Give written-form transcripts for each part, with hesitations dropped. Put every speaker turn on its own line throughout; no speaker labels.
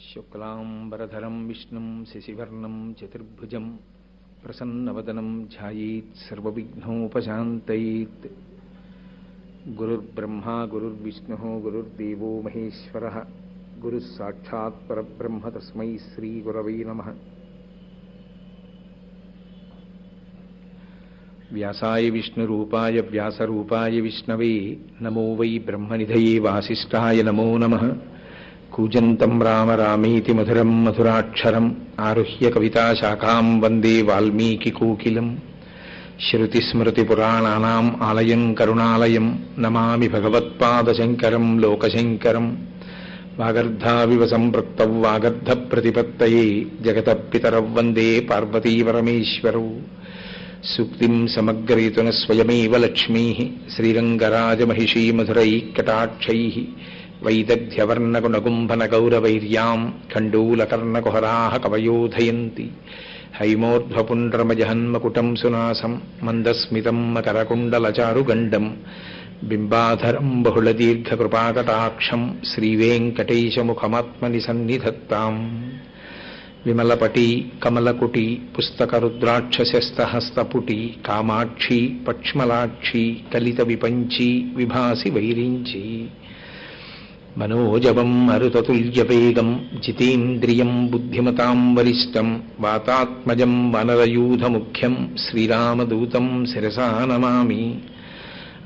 శుక్లాంబరధరం విష్ణుం శశివర్ణం చతుర్భుజం ప్రసన్నవదనం ధ్యాయేత్ సర్వవిఘ్నోపశాంతయేత్. గురుర్బ్రహ్మా గురుర్విష్ణుః గురుర్దేవో మహేశ్వరః గురుః సాక్షాత్ పరబ్రహ్మ తస్మై శ్రీ గురవై నమః. వ్యాసాయ విష్ణురూపాయ వ్యాసరూపాయ విష్ణవే నమో వై బ్రహ్మనిధయే వాసిష్ఠాయ నమో నమః. కూజంతం రామ రామేతి మధురం మధురాక్షరం ఆరుహ్య కవితాశాఖాం వందే వాల్మీకికోకిలం. శృతిస్మృతిపురాణానాం ఆలయం కరుణాలయం నమామి భగవత్పాదశంకరం లోకశంకరం. వాగర్ధావివ సంపృక్తౌ వాగర్ధప్రతిపత్తయే జగతః పితరౌ వందే పార్వతీపరమేశ్వరౌ. సూక్తిం సమగ్రయతున స్వయమేవ లక్ష్మీః శ్రీరంగరాజమహిషీ మధురైః కటాక్షైః. వైదగ్ధ్యవర్ణగుణగుంభనగౌరవైర్యాం ఖండూలకర్ణకుహరాः కవయోధయంతి. హైమోర్ధ్వపుండ్రమజహన్మకుటం సునాసం మందస్మితం మకరకుండలచారుగండం. బింబాధరం బహుళదీర్ఘకృపాకటాక్షం శ్రీవేంకటేశముఖమాత్మని సన్నిధత్తాం. విమలపటి కమలకుటి పుస్తకరుద్రాక్షశస్తహస్తపుటి కామాక్షి పక్ష్మలాక్షి కలిత విపంచి విభాసి వైరించి. మనోజవం మరుతతుల్యవేగం జితేంద్రియం బుద్ధిమతాం వరిష్టం వాతాత్మజం వనరయూధముఖ్యం శ్రీరామదూతం శిరసా నమామి.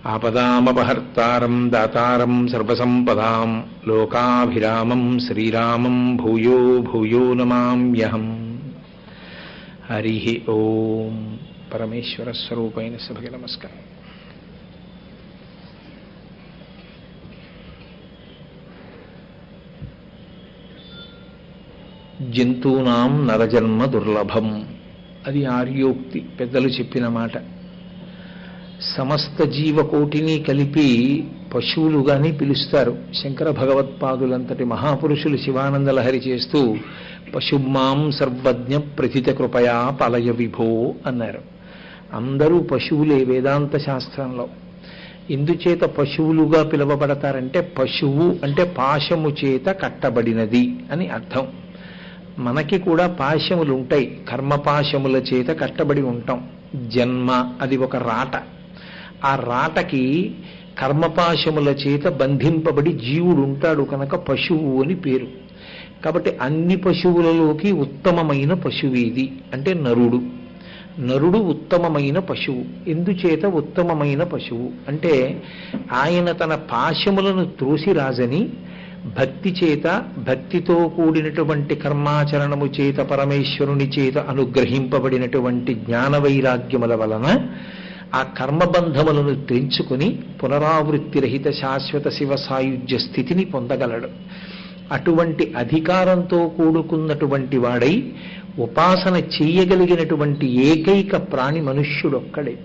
ఆపదామపహర్తారం దాతారం సర్వసంపదాం లోకాభిరామం శ్రీరామం భూయో భూయో నమామ్యహం. హరి ఓం. పరమేశ్వర స్వరూపైన సభకి నమస్కారం. జంతూనాం నరజన్మ దుర్లభం, అది ఆర్యోక్తి, పెద్దలు చెప్పిన మాట. సమస్త జీవకోటిని కలిపి పశువులుగానే పిలుస్తారు. శంకర భగవత్పాదులంతటి మహాపురుషులు శివానందలహరి చేస్తూ పశుమాం సర్వజ్ఞ ప్రథిత కృపయా పలయ విభో అన్నారు. అందరూ పశువులే వేదాంత శాస్త్రంలో. ఎందుచేత పశువులుగా పిలువబడతారంటే పశువు అంటే పాశము చేత కట్టబడినది అని అర్థం. మనకి కూడా పాశములు ఉంటాయి, కర్మపాశముల చేత కట్టబడి ఉంటాం. జన్మ అది ఒక రాట, ఆ రాటకి కర్మపాశముల చేత బంధింపబడి జీవుడు ఉంటాడు కనుక పశువు అని పేరు. కాబట్టి అన్ని పశువులలోకి ఉత్తమమైన పశువేది అంటే నరుడు. నరుడు ఉత్తమమైన పశువు. ఎందుచేత ఉత్తమమైన పశువు అంటే ఆయన తన పాశములను త్రోసిరాజని భక్తి చేత, భక్తితో కూడినటువంటి కర్మాచరణము చేత పరమేశ్వరుని చేత అనుగ్రహింపబడినటువంటి జ్ఞాన వైరాగ్యముల వలన ఆ కర్మబంధములను తెంచుకుని పునరావృత్తిరహిత శాశ్వత శివ సాయుధ్య స్థితిని పొందగలడు. అటువంటి అధికారంతో కూడుకున్నటువంటి వాడై ఉపాసన చేయగలిగినటువంటి ఏకైక ప్రాణి మనుష్యుడొక్కడే.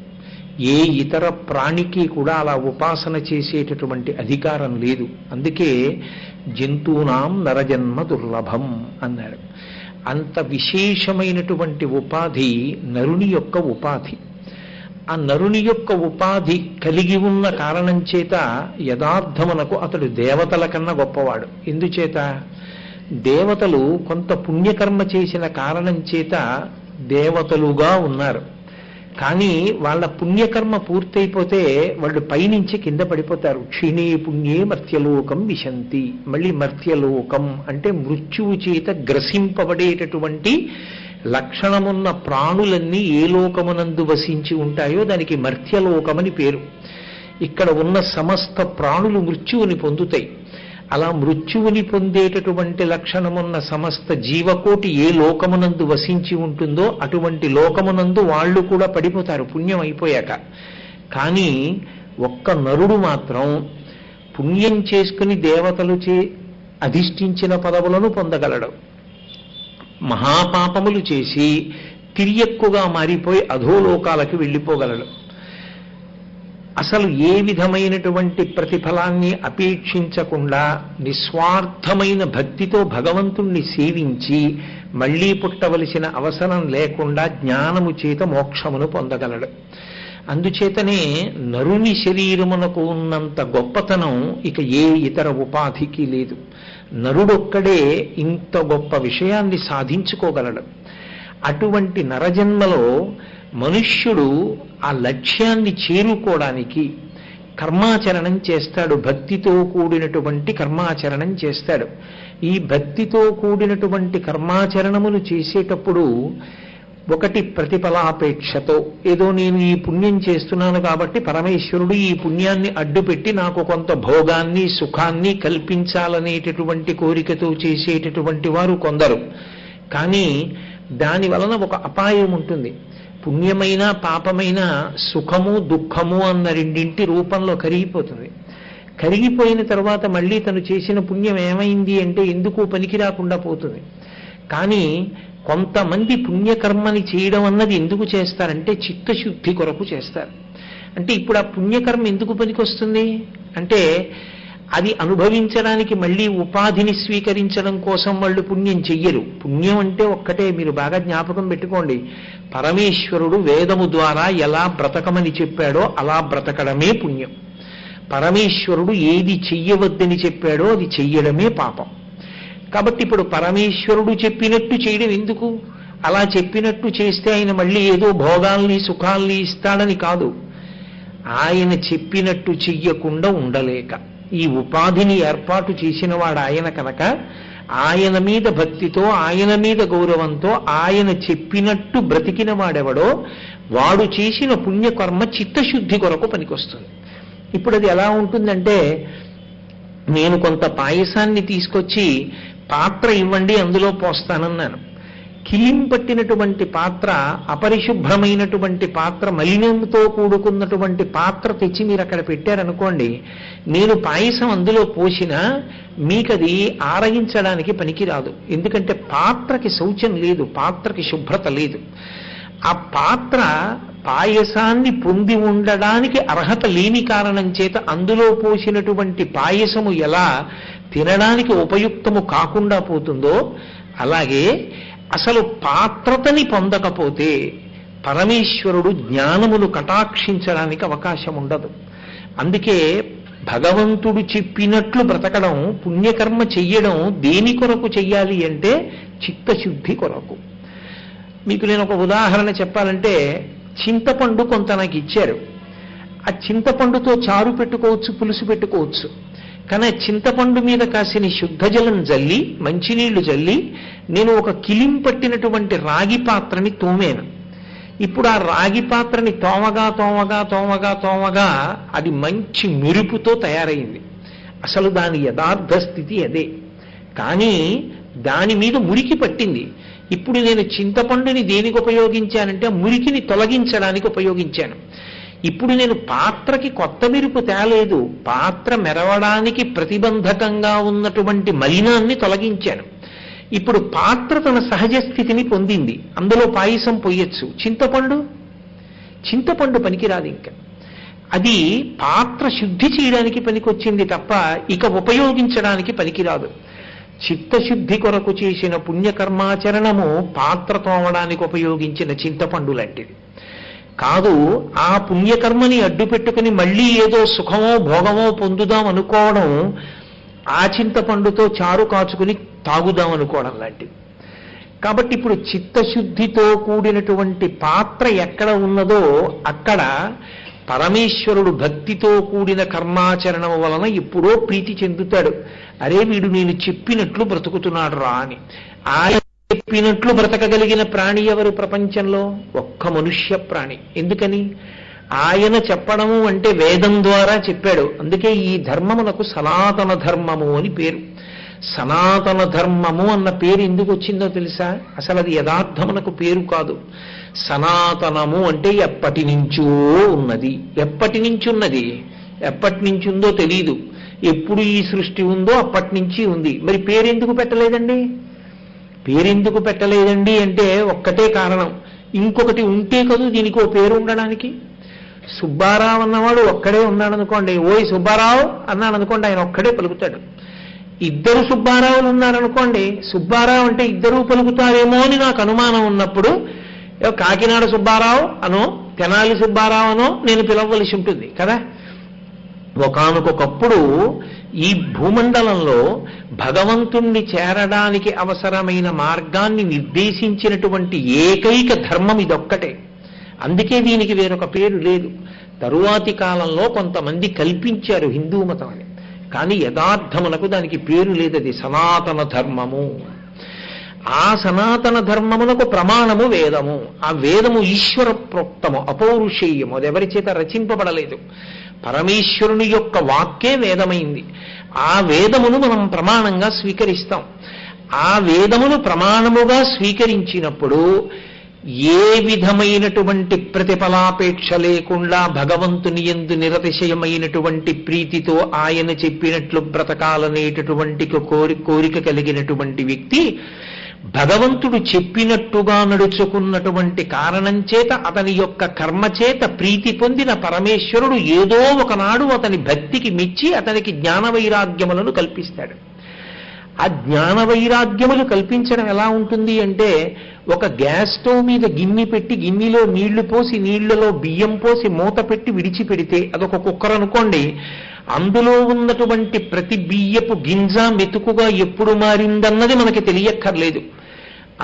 ఏ ఇతర ప్రాణికి కూడా అలా ఉపాసన చేసేటటువంటి అధికారం లేదు. అందుకే జంతూనాం నరజన్మ దుర్లభం అన్నారు. అంత విశేషమైనటువంటి ఉపాధి నరుని యొక్క ఉపాధి. ఆ నరుని యొక్క ఉపాధి కలిగి ఉన్న కారణం చేత యథార్థమునకు అతడు దేవతల కన్నా గొప్పవాడు. ఎందుచేత దేవతలు కొంత పుణ్యకర్మ చేసిన కారణం చేత దేవతలుగా ఉన్నారు. కానీ వాళ్ళ పుణ్యకర్మ పూర్తయిపోతే వాళ్ళు పైనుంచి కింద పడిపోతారు. క్షీణే పుణ్యే మర్త్యలోకం విశంతి. మళ్ళీ మర్త్యలోకం అంటే మృత్యువు చేత గ్రసింపబడేటటువంటి లక్షణమున్న ప్రాణులన్నీ ఏ లోకమునందు వసించి ఉంటాయో దానికి మర్త్యలోకమని పేరు. ఇక్కడ ఉన్న సమస్త ప్రాణులు మృత్యువుని పొందుతాయి. అలా మృత్యువుని పొందేటటువంటి లక్షణమున్న సమస్త జీవకోటి ఏ లోకమునందు వసించి ఉంటుందో అటువంటి లోకమునందు వాళ్ళు కూడా పడిపోతారు పుణ్యం అయిపోయాక. కానీ ఒక్క నరుడు మాత్రం పుణ్యం చేసుకుని దేవతలు అధిష్ఠించిన పదవులను పొందగలడు. మహాపాపములు చేసి తిరియక్కుగా మారిపోయి అధోలోకాలకు వెళ్ళిపోగలడు. అసలు ఏ విధమైనటువంటి ప్రతిఫలాన్ని అపేక్షించకుండా నిస్వార్థమైన భక్తితో భగవంతుణ్ణి సేవించి మళ్లీ పుట్టవలసిన అవసరం లేకుండా జ్ఞానము చేత మోక్షమును పొందగలడు.
అందుచేతనే నరుని శరీరమునకు ఉన్నంత గొప్పతనం ఇక ఏ ఇతర ఉపాధికి లేదు. నరుడొక్కడే ఇంత గొప్ప విషయాన్ని సాధించుకోగలడు. అటువంటి నరజన్మలో మనుష్యుడు ఆ లక్ష్యాన్ని చేరుకోవడానికి కర్మాచరణం చేస్తాడు. భక్తితో కూడినటువంటి కర్మాచరణం చేస్తాడు. ఈ భక్తితో కూడినటువంటి కర్మాచరణములు చేసేటప్పుడు ఒకటి ప్రతిఫలాపేక్షతో, ఏదో నేను ఈ పుణ్యం చేస్తున్నాను కాబట్టి పరమేశ్వరుడు ఈ పుణ్యాన్ని అడ్డుపెట్టి నాకు కొంత భోగాన్ని సుఖాన్ని కల్పించాలనేటటువంటి కోరికతో చేసేటటువంటి వారు కొందరు. కానీ దాని వలన ఒక అపాయం ఉంటుంది. పుణ్యమైన పాపమైన సుఖము దుఃఖము అన్న రెండింటి రూపంలో కరిగిపోతుంది. కరిగిపోయిన తర్వాత మళ్ళీ తను చేసిన పుణ్యం ఏమైంది అంటే ఎందుకు పనికి రాకుండా పోతుంది. కానీ కొంతమంది పుణ్యకర్మని చేయడం అన్నది ఎందుకు చేస్తారంటే చిత్తశుద్ధి కొరకు చేస్తారు. అంటే ఇప్పుడు ఆ పుణ్యకర్మ ఎందుకు పనికొస్తుంది అంటే అది అనుభవించడానికి మళ్ళీ ఉపాధిని స్వీకరించడం కోసం వాళ్ళు పుణ్యం చెయ్యరు. పుణ్యం అంటే ఒక్కటే, మీరు బాగా జ్ఞాపకం పెట్టుకోండి, పరమేశ్వరుడు వేదము ద్వారా ఎలా బ్రతకమని చెప్పాడో అలా బ్రతకడమే పుణ్యం. పరమేశ్వరుడు ఏది చెయ్యవద్దని చెప్పాడో అది చెయ్యడమే పాపం. కాబట్టి ఇప్పుడు పరమేశ్వరుడు చెప్పినట్టు చేయడం ఎందుకు? అలా చెప్పినట్టు చేస్తే ఆయన మళ్ళీ ఏదో భోగాల్ని సుఖాల్ని ఇస్తాడని కాదు, ఆయన చెప్పినట్టు చెయ్యకుండా ఉండలేక ఈ ఉపాధిని ఏర్పాటు చేసిన వాడు ఆయన కనుక ఆయన మీద భక్తితో ఆయన మీద గౌరవంతో ఆయన చెప్పినట్టు బ్రతికిన వాడెవడో వాడు చేసిన పుణ్యకర్మ చిత్తశుద్ధి కొరకు పనికొస్తుంది. ఇప్పుడు అది ఎలా ఉంటుందంటే, నేను కొంత పాయసాన్ని తీసుకొచ్చి పాత్ర ఇవ్వండి అందులో పోస్తానన్నాను. కిలిం పట్టినటువంటి పాత్ర, అపరిశుభ్రమైనటువంటి పాత్ర, మలినంతో కూడుకున్నటువంటి పాత్ర తెచ్చి మీరు అక్కడ పెట్టారనుకోండి, నేను పాయసం అందులో పోసినా మీకది ఆరగించడానికి పనికిరాదు. ఎందుకంటే పాత్రకి శౌచం లేదు, పాత్రకి శుభ్రత లేదు. ఆ పాత్ర పాయసాన్ని పొంది ఉండడానికి అర్హత లేని కారణం చేత అందులో పోసినటువంటి పాయసము ఎలా తినడానికి ఉపయుక్తము కాకుండా పోతుందో, అలాగే అసలు పాత్రతని పొందకపోతే పరమేశ్వరుడు జ్ఞానములు కటాక్షించడానికి అవకాశం ఉండదు. అందుకే భగవంతుడు చెప్పినట్లు బ్రతకడం, పుణ్యకర్మ చెయ్యడం దేని కొరకు చెయ్యాలి అంటే చిత్తశుద్ధి కొరకు. మీకు నేను ఒక ఉదాహరణ చెప్పాలంటే, చింతపండు కొంత నాకు ఇచ్చారు. ఆ చింతపండుతో చారు పెట్టుకోవచ్చు, పులుసు పెట్టుకోవచ్చు. కానీ చింతపండు మీద కాసిన శుద్ధ జలం జల్లి, మంచినీళ్లు జల్లి నేను ఒక కిలిం పట్టినటువంటి రాగి పాత్రని తోమాను. ఇప్పుడు ఆ రాగి పాత్రని తోమగా తోమగా తోమగా తోమగా అది మంచి మెరుపుతో తయారైంది. అసలు దాని యథార్థ స్థితి అదే. కానీ దాని మీద మురికి పట్టింది. ఇప్పుడు నేను చింతపండుని దేనికి ఉపయోగించానంటే మురికిని తొలగించడానికి ఉపయోగించాను. ఇప్పుడు నేను పాత్రకి కొత్త మెరుపు తేలేదు, పాత్ర మెరవడానికి ప్రతిబంధకంగా ఉన్నటువంటి మలినాన్ని తొలగించాను. ఇప్పుడు పాత్ర తన సహజ స్థితిని పొందింది, అందులో పాయసం పొయ్యొచ్చు. చింతపండు పనికిరాదు. ఇంకా అది పాత్ర శుద్ధి చేయడానికి పనికొచ్చింది తప్ప ఇక ఉపయోగించడానికి పనికిరాదు. చిత్తశుద్ధి కొరకు చేసిన పుణ్యకర్మాచరణము పాత్ర తోమడానికి ఉపయోగించిన చింతపండు లాంటిది కాదు. ఆ పుణ్యకర్మని అడ్డు పెట్టుకుని మళ్ళీ ఏదో సుఖమో భోగమో పొందుదాం అనుకోవడం, ఆ చింతపండుతో చారు కాచుకుని తాగుదాం అనుకోవడం లాంటిది. కాబట్టి ఇప్పుడు చిత్తశుద్ధితో కూడినటువంటి పాత్ర ఎక్కడ ఉన్నదో అక్కడ పరమేశ్వరుడు భక్తితో కూడిన కర్మాచరణం వలన ఎప్పుడో ప్రీతి చెందుతాడు. అరే వీడు నేను చెప్పినట్లు బ్రతుకుతున్నాడు రా అని. ఆయన చెప్పినట్లు బ్రతకగలిగిన ప్రాణి ఎవరు ప్రపంచంలో? ఒక్క మనుష్య ప్రాణి. ఎందుకని? ఆయన చెప్పడము అంటే వేదం ద్వారా చెప్పాడు. అందుకే ఈ ధర్మమునకు సనాతన ధర్మము అని పేరు. సనాతన ధర్మము అన్న పేరు ఎందుకు వచ్చిందో తెలుసా? అసలు అది యథార్థమునకు పేరు కాదు. సనాతనము అంటే ఎప్పటి నుంచో ఉన్నది. ఎప్పటి నుంచి ఉన్నది? ఎప్పటి నుంచి ఉందో తెలీదు. ఎప్పుడు ఈ సృష్టి ఉందో అప్పటి నుంచి ఉంది. మరి పేరెందుకు పెట్టలేదండి? పేరెందుకు పెట్టలేదండి అంటే ఒక్కటే కారణం. ఇంకొకటి ఉంటే కదా దీనికి ఓ పేరు ఉండడానికి. సుబ్బారావు అన్నవాడు ఒక్కడే ఉన్నాడు అనుకోండి, ఓయ్ సుబ్బారావు అన్నాడు అనుకోండి, ఆయన ఒక్కడే పలుకుతాడు. ఇద్దరు సుబ్బారావులు ఉన్నారనుకోండి, సుబ్బారావు అంటే ఇద్దరూ పలుకుతారేమో అని నాకు అనుమానం ఉన్నప్పుడు కాకినాడ సుబ్బారావు అనో తెనాలి సుబ్బారావునో నేను పిలవవలసి ఉంటుంది కదా. ఒకానొకప్పుడు ఈ భూమండలంలో భగవంతుణ్ణి చేరడానికి అవసరమైన మార్గాన్ని నిర్దేశించినటువంటి ఏకైక ధర్మం ఇదొక్కటే. అందుకే దీనికి వేరొక పేరు లేదు. తరువాతి కాలంలో కొంతమంది కల్పించారు హిందూ మతం అని, కానీ యథార్థమునకు దానికి పేరు లేదు. అది సనాతన ధర్మము. ఆ సనాతన ధర్మమునకు ప్రమాణము వేదము. ఆ వేదము ఈశ్వర ప్రోక్తము, అపౌరుషేయము. అది ఎవరి చేత రచింపబడలేదు. పరమేశ్వరుని యొక్క వాక్కే వేదమైంది. ఆ వేదమును మనం ప్రమాణంగా స్వీకరిస్తాం. ఆ వేదమును ప్రమాణముగా స్వీకరించినప్పుడు ఏ విధమైనటువంటి ప్రతిఫలాపేక్ష లేకుండా భగవంతుని యందు నిరతిశయమైనటువంటి ప్రీతితో ఆయన చెప్పినట్లు బ్రతకాలనేటటువంటి కోరిక కలిగినటువంటి వ్యక్తి భగవంతుడు చెప్పినట్టుగా నడుచుకున్నటువంటి కారణం చేత, అతని యొక్క కర్మ చేత ప్రీతి పొందిన పరమేశ్వరుడు ఏదో ఒకనాడు అతని భక్తికి మెచ్చి అతనికి జ్ఞాన వైరాగ్యములను కల్పిస్తాడు. ఆ జ్ఞాన వైరాగ్యములు కల్పించడం ఎలా ఉంటుంది అంటే, ఒక గ్యాస్ స్టవ్ మీద గిన్నె పెట్టి గిన్నెలో నీళ్లు పోసి నీళ్లలో బియ్యం పోసి మూత పెట్టి విడిచిపెడితే అదొక కుక్కర్ అనుకోండి. అందులో ఉన్నటువంటి ప్రతి బియ్యపు గింజ మెతుకుగా ఎప్పుడు మారిందన్నది మనకి తెలియక్కర్లేదు.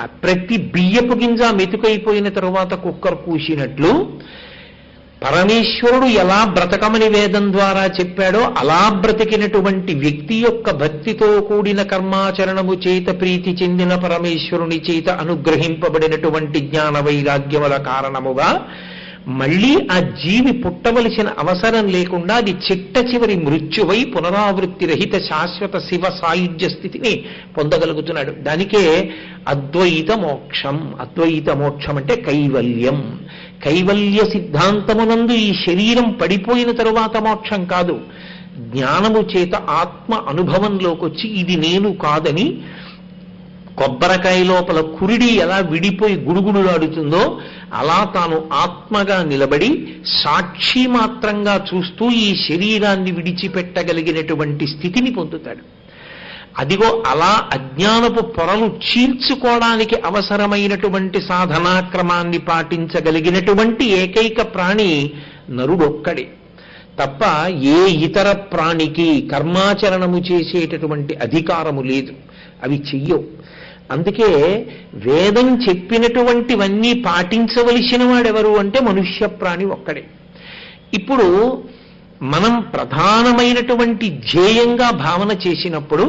ఆ ప్రతి బియ్యపు గింజ మెతుకైపోయిన తరువాత కుక్కర్ కూసినట్లు పరమేశ్వరుడు ఎలా బ్రతకమని వేదం ద్వారా చెప్పాడో అలా బ్రతికినటువంటి వ్యక్తి యొక్క భక్తితో కూడిన కర్మాచరణము చేత ప్రీతి చెందిన పరమేశ్వరుని చేత అనుగ్రహింపబడినటువంటి జ్ఞాన వైరాగ్యముల కారణముగా మళ్ళీ ఆ జీవి పుట్టవలసిన అవసరం లేకుండా అది చిట్ట చివరి మృత్యువై పునరావృత్తి రహిత శాశ్వత శివ సాయుధ్య స్థితిని పొందగలుగుతున్నాడు. దానికే అద్వైత మోక్షం. అద్వైత మోక్షం అంటే కైవల్యం. కైవల్య సిద్ధాంతమునందు ఈ శరీరం పడిపోయిన తరువాత మోక్షం కాదు. జ్ఞానము చేత ఆత్మ అనుభవంలోకి వచ్చి ఇది నేను కాదని, కొబ్బరికాయ లోపల కురిడి ఎలా విడిపోయి గుడుగుడులాడుతుందో అలా తాను ఆత్మగా నిలబడి సాక్షి మాత్రంగా చూస్తూ ఈ శరీరాన్ని విడిచిపెట్టగలిగినటువంటి స్థితిని పొందుతాడు. అదిగో అలా అజ్ఞానపు పొరలు చీల్చుకోవడానికి అవసరమైనటువంటి సాధనాక్రమాన్ని పాటించగలిగినటువంటి ఏకైక ప్రాణి నరుడొక్కడే తప్ప ఏ ఇతర ప్రాణికి కర్మాచరణము చేసేటటువంటి అధికారము లేదు. అవి చెయ్యవు. అందుకే వేదం చెప్పినటువంటివన్నీ పాటించవలసిన వాడెవరు అంటే మనుష్య ప్రాణి ఒక్కడే. ఇప్పుడు మనం ప్రధానమైనటువంటి ధ్యేయంగా భావన చేసినప్పుడు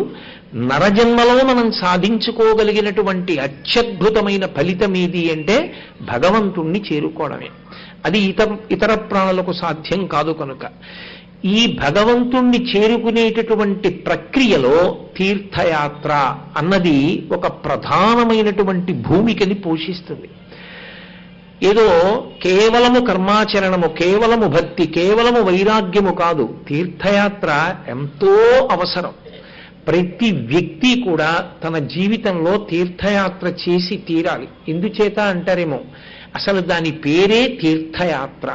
నరజన్మలో మనం సాధించుకోగలిగినటువంటి అత్యద్భుతమైన ఫలితం ఏది అంటే భగవంతుణ్ణి చేరుకోవడమే. అది ఇతర ప్రాణులకు సాధ్యం కాదు. కనుక ఈ భగవంతుణ్ణి చేరుకునేటటువంటి ప్రక్రియలో తీర్థయాత్ర అన్నది ఒక ప్రధానమైనటువంటి భూమికని పోషిస్తుంది. ఏదో కేవలము కర్మాచరణము, కేవలము భక్తి, కేవలము వైరాగ్యము కాదు. తీర్థయాత్ర ఎంతో అవసరం. ప్రతి వ్యక్తి కూడా తన జీవితంలో తీర్థయాత్ర చేసి తీరాలి. ఎందుచేత అంటారేమో, అసలు దాని పేరే తీర్థయాత్ర.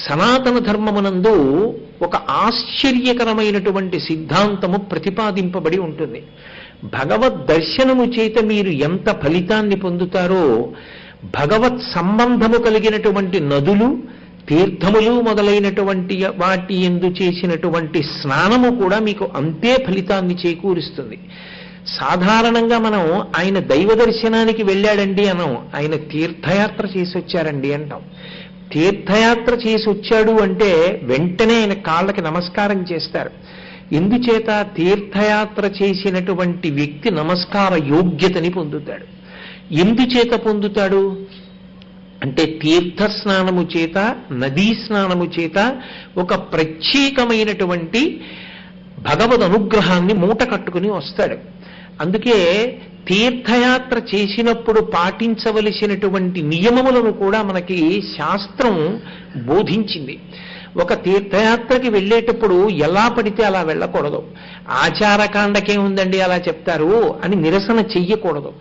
సనాతన ధర్మమునందు ఒక ఆశ్చర్యకరమైనటువంటి సిద్ధాంతము ప్రతిపాదింపబడి ఉంటుంది. భగవద్ దర్శనము చేత మీరు ఎంత ఫలితాన్ని పొందుతారో, భగవత్ సంబంధము కలిగినటువంటి నదులు, తీర్థములు మొదలైనటువంటి వాటి యందు చేసినటువంటి స్నానము కూడా మీకు అంతే ఫలితాన్ని చేకూరుస్తుంది. సాధారణంగా మనం ఆయన దైవ దర్శనానికి వెళ్ళాడండి అనం, ఆయన తీర్థయాత్ర చేసి వచ్చారండి అంటాం. తీర్థయాత్ర చేసి వచ్చాడు అంటే వెంటనే ఆయన కాళ్ళకి నమస్కారం చేస్తారు. ఎందుచేత తీర్థయాత్ర చేసినటువంటి వ్యక్తి నమస్కార యోగ్యతని పొందుతాడు. ఎందుచేత పొందుతాడు అంటే తీర్థ స్నానము చేత, నదీ స్నానము చేత ఒక ప్రత్యేకమైనటువంటి భగవద్ అనుగ్రహాన్ని మూట కట్టుకుని వస్తాడు. అందుకే తీర్థయాత్ర చేసినప్పుడు పాటించవలసినటువంటి నియమములను కూడా మనకి శాస్త్రం బోధించింది. ఒక తీర్థయాత్రకి వెళ్ళేటప్పుడు ఎలా పడితే అలా వెళ్ళకూడదు. ఆచారకాండకే ఉందండి అలా చెప్తారు అని నిరసన చెయ్యకూడదు.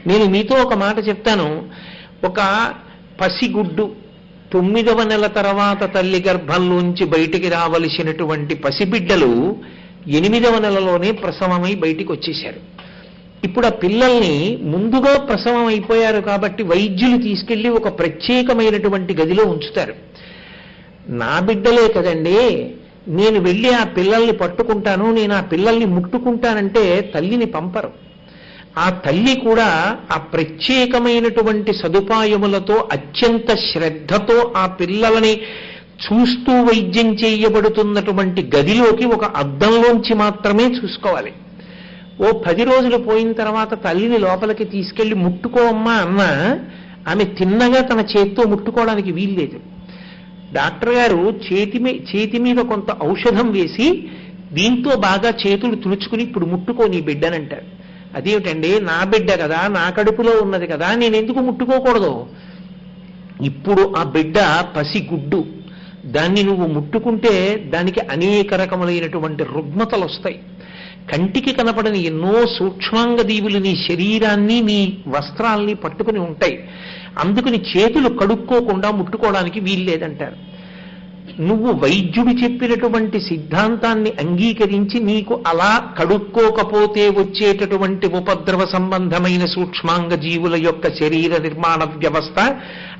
నేను మీతో ఒక మాట చెప్తాను. ఒక పసిగుడ్డు 9వ నెల తర్వాత తల్లి గర్భంలోంచి బయటికి రావలసినటువంటి పసిబిడ్డలు 8వ నెలలోనే ప్రసవమై బయటికి వచ్చేశారు. ఇప్పుడు ఆ పిల్లల్ని ముందుగా ప్రసవం అయిపోయారు కాబట్టి వైద్యులు తీసుకెళ్లి ఒక ప్రత్యేకమైనటువంటి గదిలో ఉంచుతారు. నా బిడ్డలే కదండి, నేను వెళ్ళి ఆ పిల్లల్ని పట్టుకుంటాను, నేను ఆ పిల్లల్ని ముట్టుకుంటానంటే తల్లిని పంపరు. ఆ తల్లి కూడా ఆ ప్రత్యేకమైనటువంటి సదుపాయములతో అత్యంత శ్రద్ధతో ఆ పిల్లలని చూస్తూ వైద్యం చేయబడుతున్నటువంటి గదిలోకి ఒక అద్దంలోంచి మాత్రమే చూసుకోవాలి. ఓ 10 రోజులు పోయిన తర్వాత తల్లిని లోపలికి తీసుకెళ్లి ముట్టుకోమ్మా అన్నా ఆమె తిన్నగా తన చేత్తో ముట్టుకోవడానికి వీల్లేదు. డాక్టర్ గారు చేతి మీద కొంత ఔషధం వేసి దీంతో బాగా చేతులు తుడుచుకుని ఇప్పుడు ముట్టుకో నీ బిడ్డనంటారు. అదేమిటండి, నా బిడ్డ కదా, నా కడుపులో ఉన్నది కదా, నేను ఎందుకు ముట్టుకోకూడదు? ఇప్పుడు ఆ బిడ్డ పసిగుడ్డు, దాన్ని నువ్వు ముట్టుకుంటే దానికి అనేక రకములైనటువంటి రుగ్మతలు వస్తాయి. కంటికి కనపడని ఎన్నో సూక్ష్మాంగ దీవులు నీ శరీరాన్ని, నీ వస్త్రాల్ని పట్టుకుని ఉంటాయి. అందుకని చేతులు కడుక్కోకుండా ముట్టుకోవడానికి వీల్లేదంటారు. నువ్వు వైద్యుడు చెప్పినటువంటి సిద్ధాంతాన్ని అంగీకరించి నీకు అలా కడుక్కోకపోతే వచ్చేటటువంటి ఉపద్రవ సంబంధమైన సూక్ష్మాంగ జీవుల యొక్క శరీర నిర్మాణ వ్యవస్థ,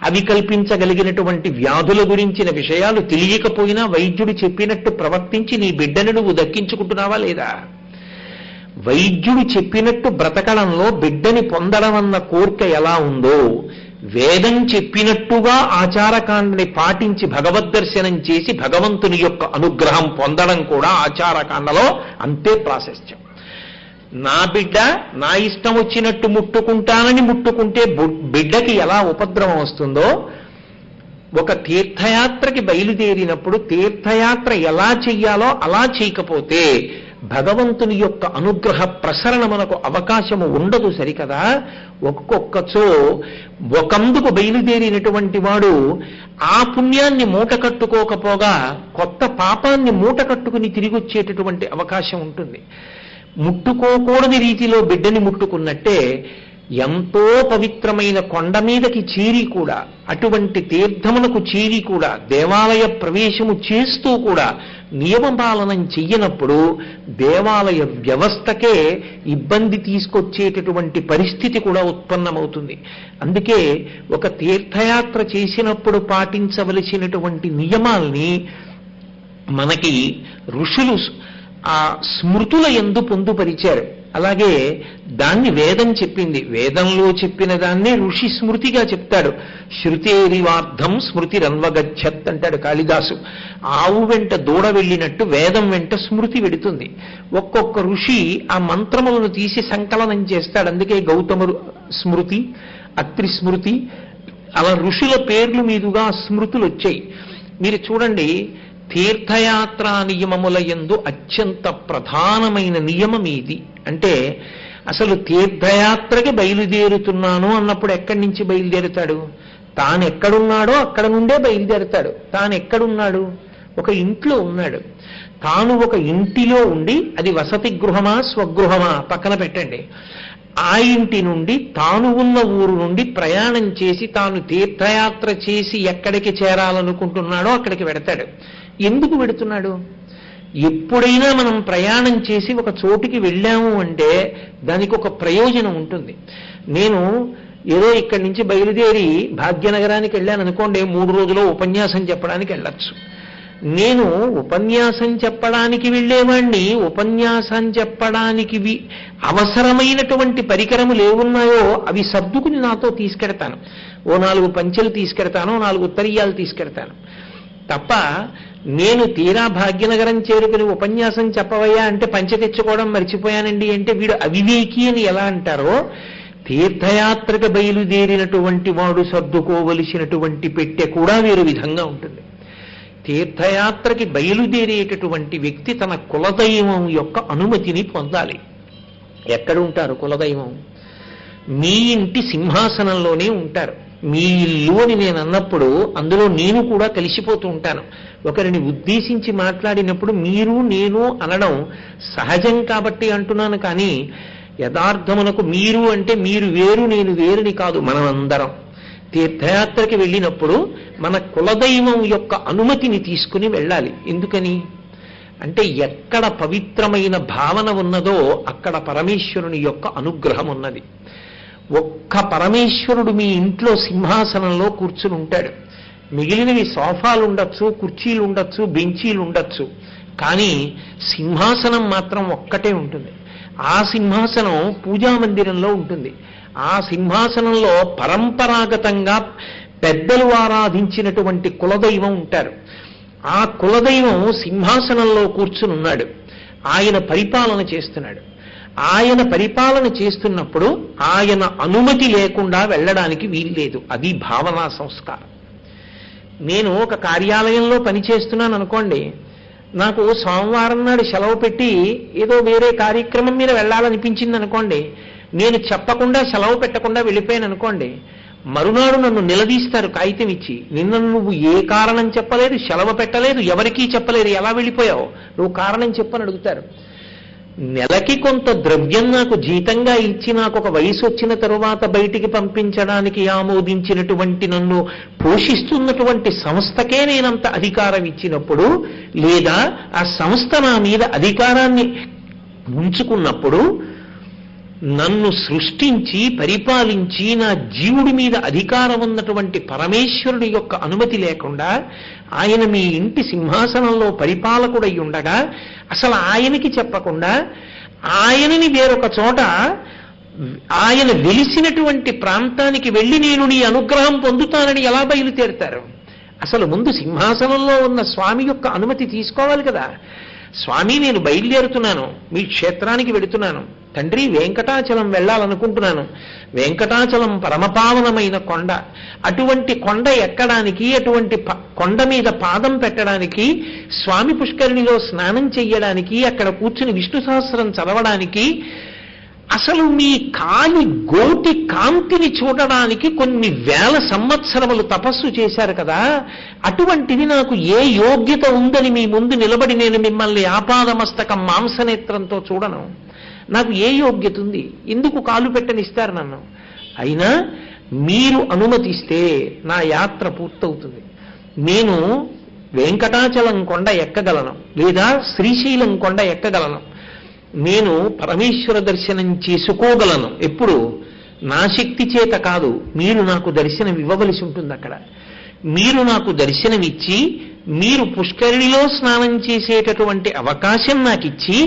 అవి కల్పించగలిగినటువంటి వ్యాధుల గురించిన విషయాలు తెలియకపోయినా వైద్యుడు చెప్పినట్టు ప్రవర్తించి నీ బిడ్డను నువ్వు దక్కించుకుంటున్నావా లేదా? వైద్యుడు చెప్పినట్టు బ్రతకడంలో బిడ్డని పొందడం అన్న కోరిక ఎలా ఉందో, వేదం చెప్పినట్టుగా ఆచారకాండని పాటించి భగవద్దర్శనం చేసి భగవంతుని యొక్క అనుగ్రహం పొందడం కూడా ఆచారకాండలో అంతే ప్రాశస్త్యం. నా బిడ్డ నా ఇష్టం వచ్చినట్టు ముట్టుకుంటానని ముట్టుకుంటే బిడ్డకి ఎలా ఉపద్రవం వస్తుందో, ఒక తీర్థయాత్రకి బయలుదేరినప్పుడు తీర్థయాత్ర ఎలా చెయ్యాలో అలా చేయకపోతే భగవంతుని యొక్క అనుగ్రహ ప్రసరణ మనకు అవకాశము ఉండదు. సరికదా? ఒక్కొక్కచో ఒకందుకు బయలుదేరినటువంటి వాడు ఆ పుణ్యాన్ని మూట కట్టుకోకపోగా కొత్త పాపాన్ని మూట కట్టుకుని తిరిగి వచ్చేటటువంటి అవకాశం ఉంటుంది. ముట్టుకోకూడని రీతిలో బిడ్డని ముట్టుకున్నట్టే ఎంతో పవిత్రమైన కొండ మీదకి చేరి కూడా, అటువంటి తీర్థములకు చేరి కూడా, దేవాలయ ప్రవేశము చేస్తూ కూడా నియమపాలనం చెయ్యనప్పుడు దేవాలయ వ్యవస్థకే ఇబ్బంది తీసుకొచ్చేటటువంటి పరిస్థితి కూడా ఉత్పన్నమవుతుంది. అందుకే ఒక తీర్థయాత్ర చేసినప్పుడు పాటించవలసినటువంటి నియమాల్ని మనకి ఋషులు ఆ స్మృతుల యందు పొందుపరిచారు. అలాగే దాన్ని వేదం చెప్పింది. వేదంలో చెప్పిన దాన్ని ఋషి స్మృతిగా చెప్తాడు. శృతేరివార్థం స్మృతిరన్వగచ్చత్ అంటాడు కాళిదాసు. ఆవు వెంట దూడ వెళ్ళినట్టు వేదం వెంట స్మృతి వెడుతుంది. ఒక్కొక్క ఋషి ఆ మంత్రములను తీసి సంకలనం చేస్తాడు. అందుకే గౌతమ స్మృతి, అత్రి స్మృతి, అలా ఋషుల పేర్లు మీదుగా స్మృతులు వచ్చాయి. మీరు చూడండి, తీర్థయాత్రా నియమముల యందు అత్యంత ప్రధానమైన నియమం ఇది. అంటే అసలు తీర్థయాత్రకి బయలుదేరుతున్నాను అన్నప్పుడు ఎక్కడి నుంచి బయలుదేరుతాడు? తాను ఎక్కడున్నాడో అక్కడ నుండే బయలుదేరుతాడు. తాను ఎక్కడున్నాడు? ఒక ఇంట్లో ఉన్నాడు. తాను ఒక ఇంటిలో ఉండి, అది వసతి గృహమా స్వగృహమా పక్కన పెట్టండి, ఆ ఇంటి నుండి తాను ఉన్న ఊరు నుండి ప్రయాణం చేసి తాను తీర్థయాత్ర చేసి ఎక్కడికి చేరాలనుకుంటున్నాడో అక్కడికి వెడతాడు. ఎందుకు వెడుతున్నాడు? ఎప్పుడైనా మనం ప్రయాణం చేసి ఒక చోటుకి వెళ్ళాము అంటే దానికి ఒక ప్రయోజనం ఉంటుంది. నేను ఏదో ఇక్కడి నుంచి బయలుదేరి భాగ్యనగరానికి వెళ్ళాను అనుకోండి, 3 రోజుల్లో ఉపన్యాసం చెప్పడానికి వెళ్ళొచ్చు. నేను ఉపన్యాసం చెప్పడానికి వెళ్ళేవాడిని, ఉపన్యాసం చెప్పడానికి అవసరమైనటువంటి పరికరములు ఏమున్నాయో అవి సర్దుకుని నాతో తీసుకెడతాను. ఓ 4 పంచెలు తీసుకెడతాను, 4 ఉత్తరీయాలు తీసుకెడతాను. తప్ప నేను తీరా భాగ్యనగరం చేరుకుని ఉపన్యాసం చెప్పవయ్యా అంటే పంచె తెచ్చుకోవడం మర్చిపోయానండి అంటే వీడు అవివేకి అని ఎలా అంటారో, తీర్థయాత్రకు బయలుదేరినటువంటి వాడు సర్దుకోవలసినటువంటి పెట్టె కూడా వేరు విధంగా ఉంటుంది. తీర్థయాత్రకి బయలుదేరేటటువంటి వ్యక్తి తన కులదైవం యొక్క అనుమతిని పొందాలి. ఎక్కడుంటారు కులదైవం? మీ ఇంటి సింహాసనంలోనే ఉంటారు. మీ ఇల్లు అని నేను అన్నప్పుడు అందులో నేను కూడా కలిసిపోతూ ఉంటాను. ఒకరిని ఉద్దేశించి మాట్లాడినప్పుడు మీరు నేను అనడం సహజం కాబట్టి అంటున్నాను. కానీ యథార్థమునకు మీరు అంటే మీరు వేరు నేను వేరుని కాదు. మనం అందరం తీర్థయాత్రకి వెళ్ళినప్పుడు మన కులదైవం యొక్క అనుమతిని తీసుకుని వెళ్ళాలి. ఎందుకని అంటే ఎక్కడ పవిత్రమైన భావన ఉన్నదో అక్కడ పరమేశ్వరుని యొక్క అనుగ్రహం ఉన్నది. ఒక్క పరమేశ్వరుడు మీ ఇంట్లో సింహాసనంలో కూర్చుని ఉంటాడు. మిగిలినవి సోఫాలు ఉండొచ్చు, కుర్చీలు ఉండొచ్చు, బెంచీలు ఉండొచ్చు, కానీ సింహాసనం మాత్రం ఒక్కటే ఉంటుంది. ఆ సింహాసనం పూజా మందిరంలో ఉంటుంది. ఆ సింహాసనంలో పరంపరాగతంగా పెద్దలు ఆరాధించినటువంటి కులదైవం ఉంటారు. ఆ కులదైవం సింహాసనంలో కూర్చుని ఉన్నాడు. ఆయన పరిపాలన చేస్తున్నాడు. ఆయన పరిపాలన చేస్తున్నప్పుడు ఆయన అనుమతి లేకుండా వెళ్ళడానికి వీల్లేదు. అది భావనా సంస్కారం. నేను ఒక కార్యాలయంలో పనిచేస్తున్నాను అనుకోండి, నాకు సోమవారం నాడు సెలవు పెట్టి ఏదో వేరే కార్యక్రమం మీద వెళ్ళాలనిపించింది అనుకోండి, నేను చెప్పకుండా సెలవు పెట్టకుండా వెళ్ళిపోయాను అనుకోండి, మరునాడు నన్ను నిలదీస్తారు కాగితం ఇచ్చి, నిన్న నువ్వు ఏ కారణం చెప్పలేదు, సెలవు పెట్టలేదు, ఎవరికీ చెప్పలేదు, ఎలా వెళ్ళిపోయావు, నువ్వు కారణం చెప్పని అడుగుతారు. నెలకి కొంత ద్రవ్యం నాకు జీతంగా ఇచ్చి నాకు ఒక వయసు వచ్చిన తరువాత బయటికి పంపించడానికి ఆమోదించినటువంటి నన్ను పోషిస్తున్నటువంటి సంస్థకే నేనంత అధికారం ఇచ్చినప్పుడు, లేదా ఆ సంస్థ నా మీద అధికారాన్ని ఉంచుకున్నప్పుడు, నన్ను సృష్టించి పరిపాలించి నా జీవుడి మీద అధికారం ఉన్నటువంటి పరమేశ్వరుడి యొక్క అనుమతి లేకుండా ఆయన మీ ఇంటి సింహాసనంలో పరిపాలకుడై ఉండగా అసలు ఆయనకి చెప్పకుండా ఆయనని వేరొక చోట ఆయన వెలిసినటువంటి ప్రాంతానికి వెళ్ళి నేను నీ అనుగ్రహం పొందుతానని ఎలా బయలుదేరుతారు? అసలు ముందు సింహాసనంలో ఉన్న స్వామి యొక్క అనుమతి తీసుకోవాలి కదా. స్వామి, నేను బయలుదేరుతున్నాను, మీ క్షేత్రానికి వెడుతున్నాను, తండ్రి వెంకటాచలం వెళ్ళాలనుకుంటున్నాను, వెంకటాచలం పరమపావనమైన కొండ, అటువంటి కొండ ఎక్కడానికి, అటువంటి కొండ మీద పాదం పెట్టడానికి, స్వామి పుష్కరిణిలో స్నానం చెయ్యడానికి, అక్కడ కూర్చుని విష్ణు సహస్రం చదవడానికి, అసలు మీ కాలి గోటి కాంతిని చూడడానికి కొన్ని వేల సంవత్సరములు తపస్సు చేశారు కదా. అటువంటిది నాకు ఏ యోగ్యత ఉందని మీ ముందు నిలబడి నేను మిమ్మల్ని ఆపాదమస్తకం మాంసనేత్రంతో చూడను? నాకు ఏ యోగ్యత ఉంది? ఎందుకు కాలు పెట్టనిస్తారు నన్ను? అయినా మీరు అనుమతిస్తే నా యాత్ర పూర్తవుతుంది. నేను వెంకటాచలం కొండ ఎక్కగలను, లేదా శ్రీశైలం కొండ ఎక్కగలను, నేను పరమేశ్వర దర్శనం చేసుకోగలను. ఎప్పుడు? నా శక్తి చేత కాదు, మీరు నాకు దర్శనం ఇవ్వవలసి ఉంటుంది. అక్కడ మీరు నాకు దర్శనమిచ్చి మీరు పుష్కరిణిలో స్నానం చేసేటటువంటి అవకాశం నాకు ఇచ్చి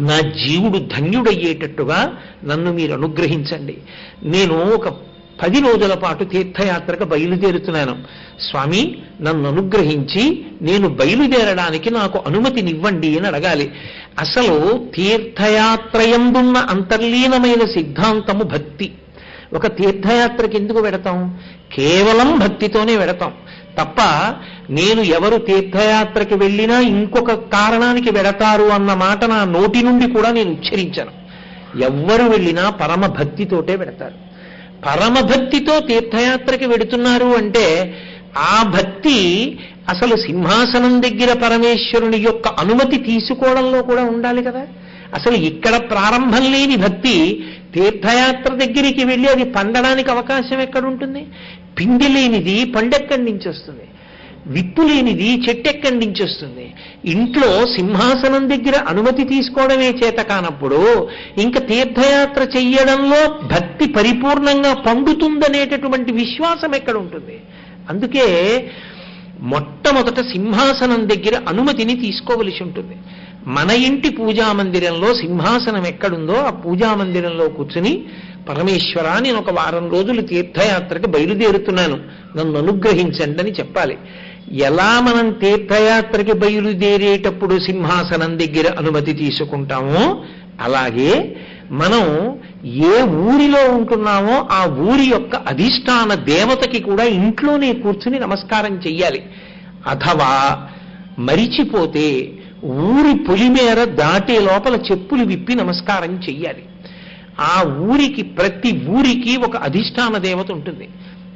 నా జీవుడు ధన్యుడయ్యేటట్టుగా నన్ను మీరు అనుగ్రహించండి. నేను ఒక 10 రోజుల పాటు తీర్థయాత్రకు బయలుదేరుతున్నాను. స్వామి, నన్ను అనుగ్రహించి నేను బయలుదేరడానికి నాకు అనుమతినివ్వండి అని అడగాలి. అసలు తీర్థయాత్రయందున్న అంతర్లీనమైన సిద్ధాంతము భక్తి. ఒక తీర్థయాత్రకి ఎందుకు వెడతాం? కేవలం భక్తితోనే వెడతాం తప్ప, నేను ఎవరు తీర్థయాత్రకి వెళ్ళినా ఇంకొక కారణానికి వెడతారు అన్న మాట నా నోటి నుండి కూడా నేను ఉచ్చరించను. ఎవ్వరు వెళ్ళినా పరమ భక్తితోటే వెడతారు. పరమభక్తితో తీర్థయాత్రకి వెడుతున్నారు అంటే ఆ భక్తి అసలు సింహాసనం దగ్గర పరమేశ్వరుని యొక్క అనుమతి తీసుకోవడంలో కూడా ఉండాలి కదా. అసలు ఇక్కడ ప్రారంభం లేని భక్తి తీర్థయాత్ర దగ్గరికి వెళ్ళి అది పండడానికి అవకాశం ఎక్కడుంటుంది? పిండి లేనిది పండెక్కడి నుంచి వస్తుంది? విత్తు లేనిది చెట్టెక్కడి నుంచి వస్తుంది? ఇంట్లో సింహాసనం దగ్గర అనుమతి తీసుకోవడమే చేత కానప్పుడు ఇంకా తీర్థయాత్ర చెయ్యడంలో భక్తి పరిపూర్ణంగా పండుతుందనేటటువంటి విశ్వాసం ఎక్కడ ఉంటుంది? అందుకే మొట్టమొదట సింహాసనం దగ్గర అనుమతిని తీసుకోవలసి ఉంటుంది. మన ఇంటి పూజామందిరంలో సింహాసనం ఎక్కడుందో ఆ పూజామందిరంలో కూర్చుని, పరమేశ్వర, నేను ఒక వారం రోజులు తీర్థయాత్రకు బయలుదేరుతున్నాను, నన్ను అనుగ్రహించండి అని చెప్పాలి. ఎలా మనం తీర్థయాత్రకి బయలుదేరేటప్పుడు సింహాసనం దగ్గర అనుమతి తీసుకుంటామో అలాగే మనం ఏ ఊరిలో ఉంటున్నామో ఆ ఊరి యొక్క అధిష్టాన దేవతకి కూడా ఇంట్లోనే కూర్చుని నమస్కారం చెయ్యాలి. అథవా మరిచిపోతే ఊరి పొలిమేర దాటే లోపల చెప్పులు విప్పి నమస్కారం చెయ్యాలి. ఆ ఊరికి, ప్రతి ఊరికి ఒక అధిష్టాన దేవత ఉంటుంది.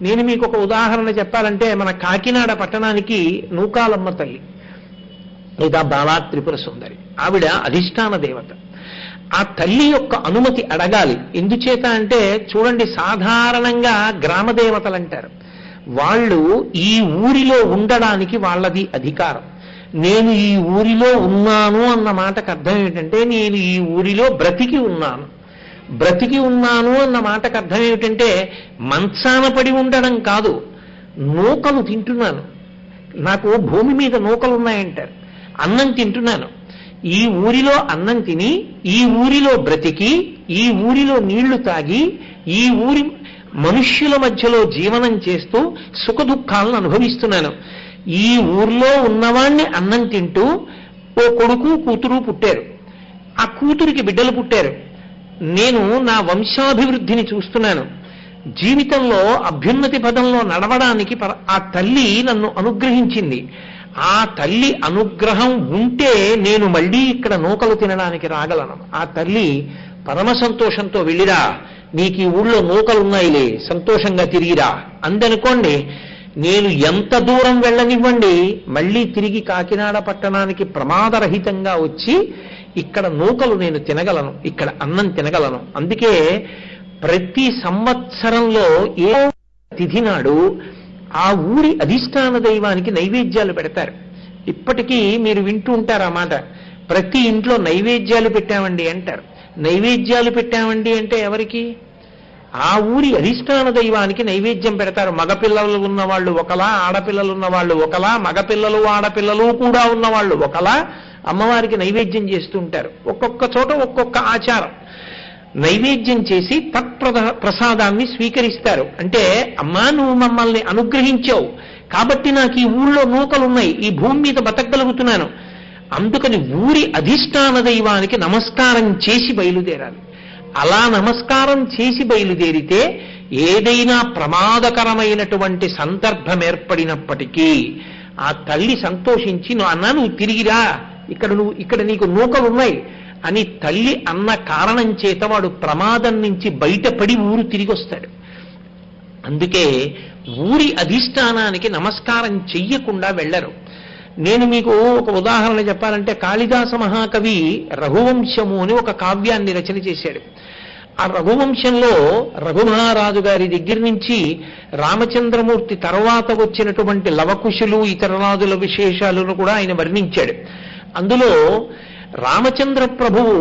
నేను మీకు ఒక ఉదాహరణ చెప్పాలంటే, మన కాకినాడ పట్టణానికి నూకాలమ్మ తల్లి లేదా బాలా త్రిపుర సుందరి, ఆవిడ అధిష్టాన దేవత. ఆ తల్లి యొక్క అనుమతి అడగాలి. ఎందుచేత అంటే చూడండి, సాధారణంగా గ్రామ దేవతలు అంటారు, వాళ్ళు ఈ ఊరిలో ఉండడానికి వాళ్ళది అధికారం. నేను ఈ ఊరిలో ఉన్నాను అన్న మాటకు అర్థం ఏంటంటే నేను ఈ ఊరిలో బ్రతికి ఉన్నాను. బ్రతికి ఉన్నాను అన్న మాటకు అర్థం ఏమిటంటే మంచాన పడి ఉండడం కాదు, నూకలు తింటున్నాను. నాకు భూమి మీద నూకలు ఉన్నాయంటారు. అన్నం తింటున్నాను. ఈ ఊరిలో అన్నం తిని, ఈ ఊరిలో బ్రతికి, ఈ ఊరిలో నీళ్లు తాగి, ఈ ఊరి మనుష్యుల మధ్యలో జీవనం చేస్తూ సుఖ దుఃఖాలను అనుభవిస్తున్నాను. ఈ ఊర్లో ఉన్నవాణ్ణి అన్నం తింటూ ఓ కొడుకు కూతురు పుట్టారు. ఆ కూతురికి బిడ్డలు పుట్టారు. నేను నా వంశాభివృద్ధిని చూస్తున్నాను. జీవితంలో అభ్యున్నతి పదంలో నడవడానికి ఆ తల్లి నన్ను అనుగ్రహించింది. ఆ తల్లి అనుగ్రహం ఉంటే నేను మళ్ళీ ఇక్కడ నూకలు తినడానికి రాగలను. ఆ తల్లి పరమ సంతోషంతో వెళ్ళిరా, నీకు ఈ ఊళ్ళో నూకలున్నాయిలే, సంతోషంగా తిరిగిరా అందనుకోండి. నేను ఎంత దూరం వెళ్ళనివ్వండి, మళ్ళీ తిరిగి కాకినాడ పట్టణానికి ప్రమాదరహితంగా వచ్చి ఇక్కడ నూకలు నేను తినగలను, ఇక్కడ అన్నం తినగలను. అందుకే ప్రతి సంవత్సరంలో ఏ తిథి నాడు ఆ ఊరి అధిష్టాన దైవానికి నైవేద్యాలు పెడతారు. ఇప్పటికీ మీరు వింటూ ఉంటారు ఆ మాట. ప్రతి ఇంట్లో నైవేద్యాలు పెట్టామండి అంటారు. నైవేద్యాలు పెట్టామండి అంటే ఎవరికి? ఆ ఊరి అధిష్టాన దైవానికి నైవేద్యం పెడతారు. మగపిల్లలు ఉన్నవాళ్ళు ఒకలా, ఆడపిల్లలు ఉన్నవాళ్ళు ఒకలా, మగపిల్లలు ఆడపిల్లలు కూడా ఉన్నవాళ్ళు ఒకలా అమ్మవారికి నైవేద్యం చేస్తుంటారు. ఒక్కొక్క చోట ఒక్కొక్క ఆచారం. నైవేద్యం చేసి ప్రసాదాన్ని స్వీకరిస్తారు. అంటే అమ్మా, నువ్వు మమ్మల్ని అనుగ్రహించావు కాబట్టి నాకు ఈ ఊళ్ళో నూకలున్నాయి, ఈ భూమి మీద బతకగలుగుతున్నాను. అందుకని ఊరి అధిష్టాన దైవానికి నమస్కారం చేసి బయలుదేరాలి. అలా నమస్కారం చేసి బయలుదేరితే ఏదైనా ప్రమాదకరమైనటువంటి సందర్భం ఏర్పడినప్పటికీ ఆ తల్లి సంతోషించి నువ్వు తిరిగిరా, ఇక్కడ నీకు నూకలున్నాయి అని తల్లి అన్న కారణం చేత వాడు ప్రమాదం నుంచి బయటపడి ఊరు తిరిగి వస్తాడు. అందుకే ఊరి అధిష్టానానికి నమస్కారం చెయ్యకుండా వెళ్ళరు. నేను మీకు ఒక ఉదాహరణ చెప్పాలంటే, కాళిదాస మహాకవి రఘువంశము అని ఒక కావ్యాన్ని రచన చేశాడు. ఆ రఘువంశంలో రఘుమహారాజు గారి దగ్గర నుంచి రామచంద్రమూర్తి తర్వాత వచ్చినటువంటి లవకుశులు, ఇతర రాజుల విశేషాలను కూడా ఆయన వర్ణించాడు. అందులో రామచంద్ర ప్రభువు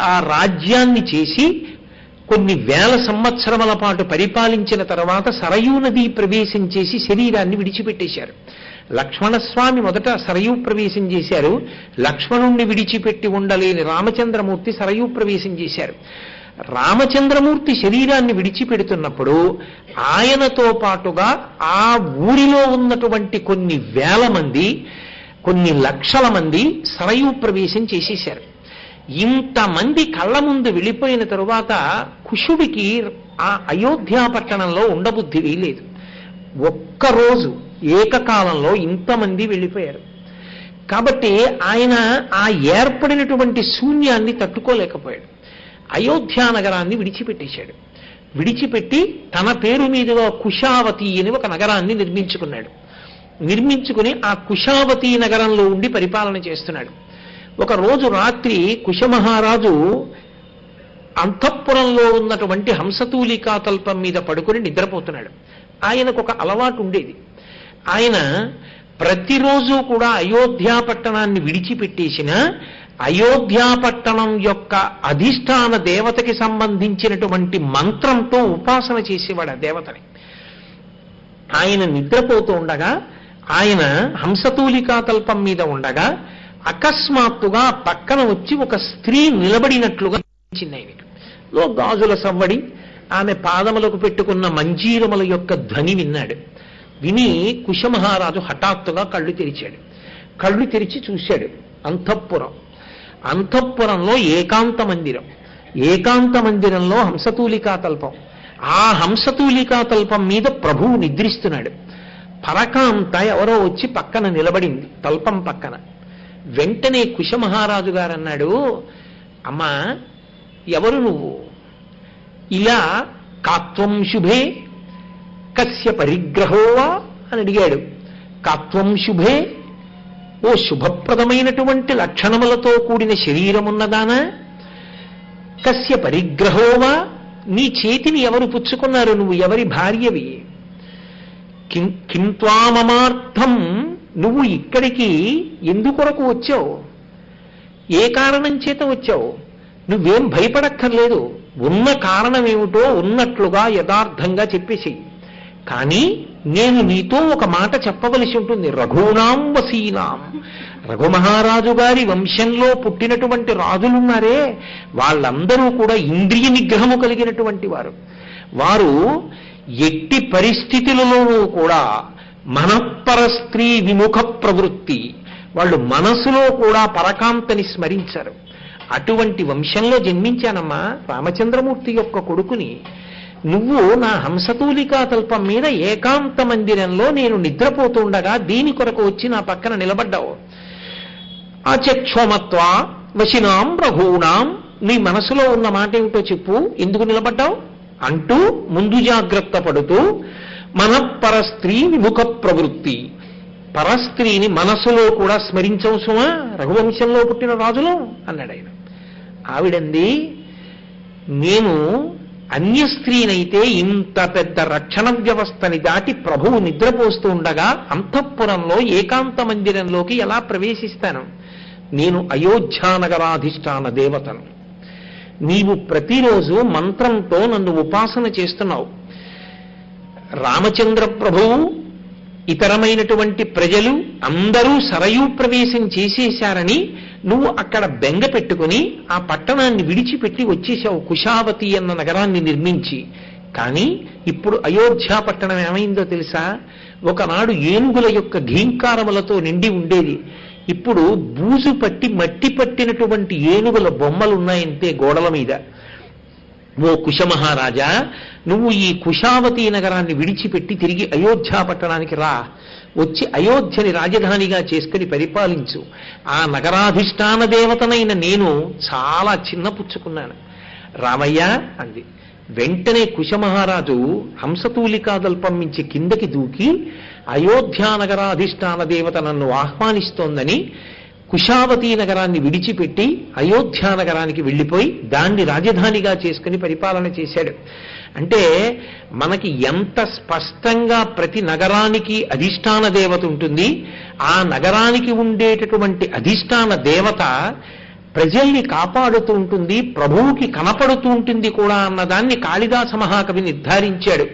ఆ రాజ్యాన్ని చేసి కొన్ని వేల సంవత్సరముల పాటు పరిపాలించిన తర్వాత సరయూ నదీ ప్రవేశం చేసి శరీరాన్ని విడిచిపెట్టేశారు. లక్ష్మణస్వామి మొదట సరయూ ప్రవేశం చేశారు. లక్ష్మణుణ్ణి విడిచిపెట్టి ఉండలేని రామచంద్రమూర్తి సరయూ ప్రవేశం చేశారు. రామచంద్రమూర్తి శరీరాన్ని విడిచిపెడుతున్నప్పుడు ఆయనతో పాటుగా ఆ ఊరిలో ఉన్నటువంటి కొన్ని వేల మంది, కొన్ని లక్షల మంది సరయూ ప్రవేశం చేసేశారు. ఇంతమంది కళ్ళ ముందు వెళ్ళిపోయిన తరువాత కుశుడికి ఆ అయోధ్యా పట్టణంలో ఉండబుద్ధి లేదు. ఒక్కరోజు ఏకకాలంలో ఇంతమంది వెళ్ళిపోయారు. కాబట్టి ఆయన ఆ ఏర్పడినటువంటి శూన్యాన్ని తట్టుకోలేకపోయాడు. అయోధ్యా నగరాన్ని విడిచిపెట్టేశాడు. విడిచిపెట్టి తన పేరు మీదుగా కుశావతి అని ఒక నగరాన్ని నిర్మించుకున్నాడు. నిర్మించుకుని ఆ కుశావతి నగరంలో ఉండి పరిపాలన చేస్తున్నాడు. ఒక రోజు రాత్రి కుశమహారాజు అంతఃపురంలో ఉన్నటువంటి హంసతూలికా తల్పం మీద పడుకుని నిద్రపోతున్నాడు. ఆయనకు ఒక అలవాటు ఉండేది. ఆయన ప్రతిరోజు కూడా అయోధ్యా పట్టణాన్ని విడిచిపెట్టేసిన అయోధ్యా పట్టణం యొక్క అధిష్టాన దేవతకి సంబంధించినటువంటి మంత్రంతో ఉపాసన చేసేవాడు ఆ దేవతని. ఆయన నిద్రపోతూ ఉండగా, ఆయన హంసతూలికా తల్పం మీద ఉండగా అకస్మాత్తుగా పక్కన వచ్చి ఒక స్త్రీ నిలబడినట్లుగా అనిపించింది ఆయనకు. గాజుల సవ్వడి, ఆమె పాదములకు పెట్టుకున్న మంజీరముల యొక్క ధ్వని విన్నాడు. విని కుశమహారాజు హఠాత్తుగా కళ్ళు తెరిచాడు. కళ్ళు తెరిచి చూశాడు అంతఃపురం. అంతఃపురంలో ఏకాంత మందిరం. ఏకాంత మందిరంలో హంసతూలికా తల్పం. ఆ హంసతూలికా తల్పం మీద ప్రభువు నిద్రిస్తున్నాడు. పరకాంత ఎవరో వచ్చి పక్కన నిలబడింది, తల్పం పక్కన. వెంటనే కుశమహారాజు గారు అన్నాడు, అమ్మా ఎవరు నువ్వు? ఇలా కాత్వం శుభే కస్య పరిగ్రహోవా అని అడిగాడు. కాత్వం శుభే, ఓ శుభప్రదమైనటువంటి లక్షణములతో కూడిన శరీరమున్నదానా? కస్య పరిగ్రహోవా, నీ చేతిని ఎవరు పుచ్చుకున్నారు? నువ్వు ఎవరి భార్యవి? కింత్వామమార్థం నువ్వు ఇక్కడికి ఎందుకొరకు వచ్చావు? ఏ కారణం చేత వచ్చావు? నువ్వేం భయపడక్కర్లేదు. ఉన్న కారణం ఏమిటో ఉన్నట్లుగా యథార్థంగా చెప్పేసేయి. కానీ నేను నీతో ఒక మాట చెప్పవలసి ఉంటుంది. రఘూణాం వసీనాం, రఘుమహారాజు గారి వంశంలో పుట్టినటువంటి రాజులున్నారే, వాళ్ళందరూ కూడా ఇంద్రియ నిగ్రహము కలిగినటువంటి వారు. వారు ఎట్టి పరిస్థితులలోనూ కూడా మనఃపర స్త్రీ విముఖ ప్రవృత్తి, వాళ్ళు మనసులో కూడా పరకాంతని స్మరించారు. అటువంటి వంశంలో జన్మించానమ్మా. రామచంద్రమూర్తి యొక్క కొడుకుని. నువ్వు నా హంసతూలికా తల్పం మీద ఏకాంత మందిరంలో నేను నిద్రపోతుండగా దీని కొరకు వచ్చి నా పక్కన నిలబడ్డావు. అచక్షోమత్వ వశినాం రఘూణాం, నీ మనసులో ఉన్న మాట ఏమిటో చెప్పు, ఎందుకు నిలబడ్డావు అంటూ ముందు జాగ్రత్త పడుతూ మనఃపర స్త్రీ విముఖ ప్రవృత్తి, పరస్త్రీని మనసులో కూడా స్మరించవసుమా రఘువంశంలో పుట్టిన రాజులు అన్నాడు ఆయన. ఆవిడంది, నేను అన్య స్త్రీనైతే ఇంత పెద్ద రక్షణ వ్యవస్థని దాటి ప్రభువు నిద్రపోస్తూ ఉండగా అంతఃపురంలో ఏకాంత మందిరంలోకి ఎలా ప్రవేశిస్తాను? నేను అయోధ్యానగరాధిష్టాన దేవతను. నీవు ప్రతిరోజు మంత్రంతో నన్ను ఉపాసన చేస్తున్నావు. రామచంద్ర ప్రభువు ఇతరమైనటువంటి ప్రజలు అందరూ సరయూ ప్రవేశం చేసేశారని నువ్వు అక్కడ బెంగ పెట్టుకుని ఆ పట్టణాన్ని విడిచిపెట్టి వచ్చేశావు, కుశావతి అన్న నగరాన్ని నిర్మించి. కానీ ఇప్పుడు అయోధ్య పట్టణం ఏమైందో తెలుసా? ఒకనాడు ఏనుగుల యొక్క ఘీంకారములతో నిండి ఉండేది. ఇప్పుడు బూజు పట్టి మట్టి పట్టినటువంటి ఏనుగుల బొమ్మలున్నాయంతే గోడల మీద. ఓ కుశమహారాజా, నువ్వు ఈ కుశావతి నగరాన్ని విడిచిపెట్టి తిరిగి అయోధ్య పట్టణానికి రా. వచ్చి అయోధ్యని రాజధానిగా చేసుకుని పరిపాలించు. ఆ నగరాధిష్టాన దేవతనైన నేను చాలా చిన్నపుచ్చుకున్నాను. రామయ్య అంది. వెంటనే కుశమహారాజు హంసతూలికాదల్పం నుంచి కిందకి దూకి అయోధ్యానగరాధిష్టాన దేవత నన్ను ఆహ్వానిస్తోందని కుశావతీ నగరాన్ని విడిచిపెట్టి అయోధ్యానగరానికి వెళ్ళిపోయి దాన్ని రాజధానిగా చేసుకుని పరిపాలన చేశాడు. అంటే మనకి ఎంత స్పష్టంగా ప్రతి నగరానికి అధిష్టాన దేవత ఉంటుంది. ఆ నగరానికి ఉండేటటువంటి అధిష్టాన దేవత ప్రజల్ని కాపాడుతూ ఉంటుంది, ప్రభువుకి కనపడుతూ ఉంటుంది కూడా అన్నదాన్ని కాళిదాస మహాకవి నిర్ధారించాడు.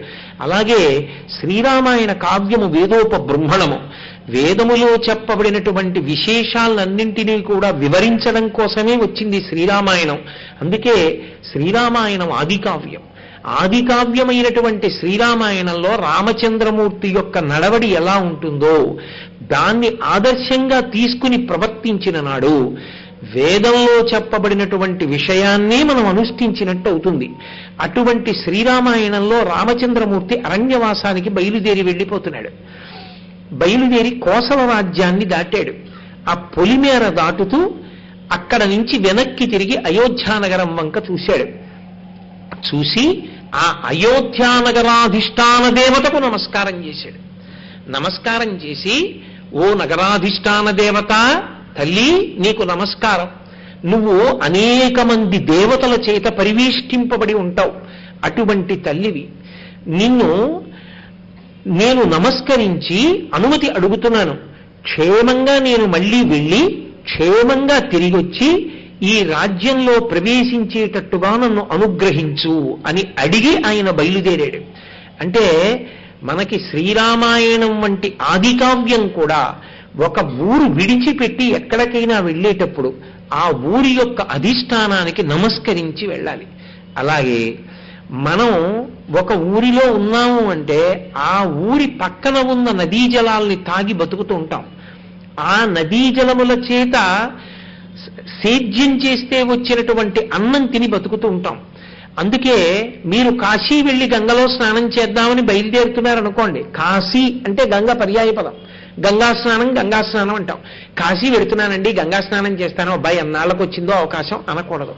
అలాగే శ్రీరామాయణ కావ్యము వేదోపబృంహణము, వేదములో చెప్పబడినటువంటి విశేషాలన్నింటినీ కూడా వివరించడం కోసమే వచ్చింది శ్రీరామాయణం. అందుకే శ్రీరామాయణం ఆదికావ్యం. ఆదికావ్యమైనటువంటి శ్రీరామాయణంలో రామచంద్రమూర్తి యొక్క నడవడి ఎలా ఉంటుందో దాన్ని ఆదర్శంగా తీసుకుని ప్రవర్తించిన నాడు వేదంలో చెప్పబడినటువంటి విషయాన్నే మనం అనుష్ఠించినట్టు అవుతుంది. అటువంటి శ్రీరామాయణంలో రామచంద్రమూర్తి అరణ్యవాసానికి బయలుదేరి వెళ్ళిపోతున్నాడు. బయలుదేరి కోసల రాజ్యాన్ని దాటాడు. ఆ పొలిమేర దాటుతూ అక్కడ నుంచి వెనక్కి తిరిగి అయోధ్యానగరం వంక చూశాడు. చూసి ఆ అయోధ్యానగరాధిష్టాన దేవతకు నమస్కారం చేశాడు. నమస్కారం చేసి, ఓ నగరాధిష్టాన దేవత తల్లి, నీకు నమస్కారం. నువ్వు అనేక మంది దేవతల చేత పరివేష్టింపబడి ఉంటావు. అటువంటి తల్లివి. నిన్ను నేను నమస్కరించి అనుమతి అడుగుతున్నాను. క్షేమంగా నేను మళ్ళీ వెళ్ళి క్షేమంగా తిరిగి వచ్చి ఈ రాజ్యంలో ప్రవేశించేటట్టుగా నన్ను అనుగ్రహించు అని అడిగి ఆయన బయలుదేరాడు. అంటే మనకి శ్రీరామాయణం వంటి ఆదికావ్యం కూడా ఒక ఊరు విడిచిపెట్టి ఎక్కడికైనా వెళ్ళేటప్పుడు ఆ ఊరి యొక్క అధిష్టానానికి నమస్కరించి వెళ్ళాలి. అలాగే మనం ఒక ఊరిలో ఉన్నాము అంటే ఆ ఊరి పక్కన ఉన్న నదీ జలాల్ని తాగి బతుకుతూ ఉంటాం. ఆ నదీ జలముల చేత సేద్యం చేస్తే వచ్చినటువంటి అన్నం తిని బతుకుతూ ఉంటాం. అందుకే మీరు కాశీ వెళ్ళి గంగలో స్నానం చేద్దామని బయలుదేరుతున్నారనుకోండి, కాశీ అంటే గంగ పర్యాయ పదం. గంగా స్నానం అంటాం. కాశీ వెడుతున్నానండి, గంగా స్నానం చేస్తాను, అబ్బాయి ఎన్నాళ్ళకు వచ్చిందో అవకాశం అనకూడదు.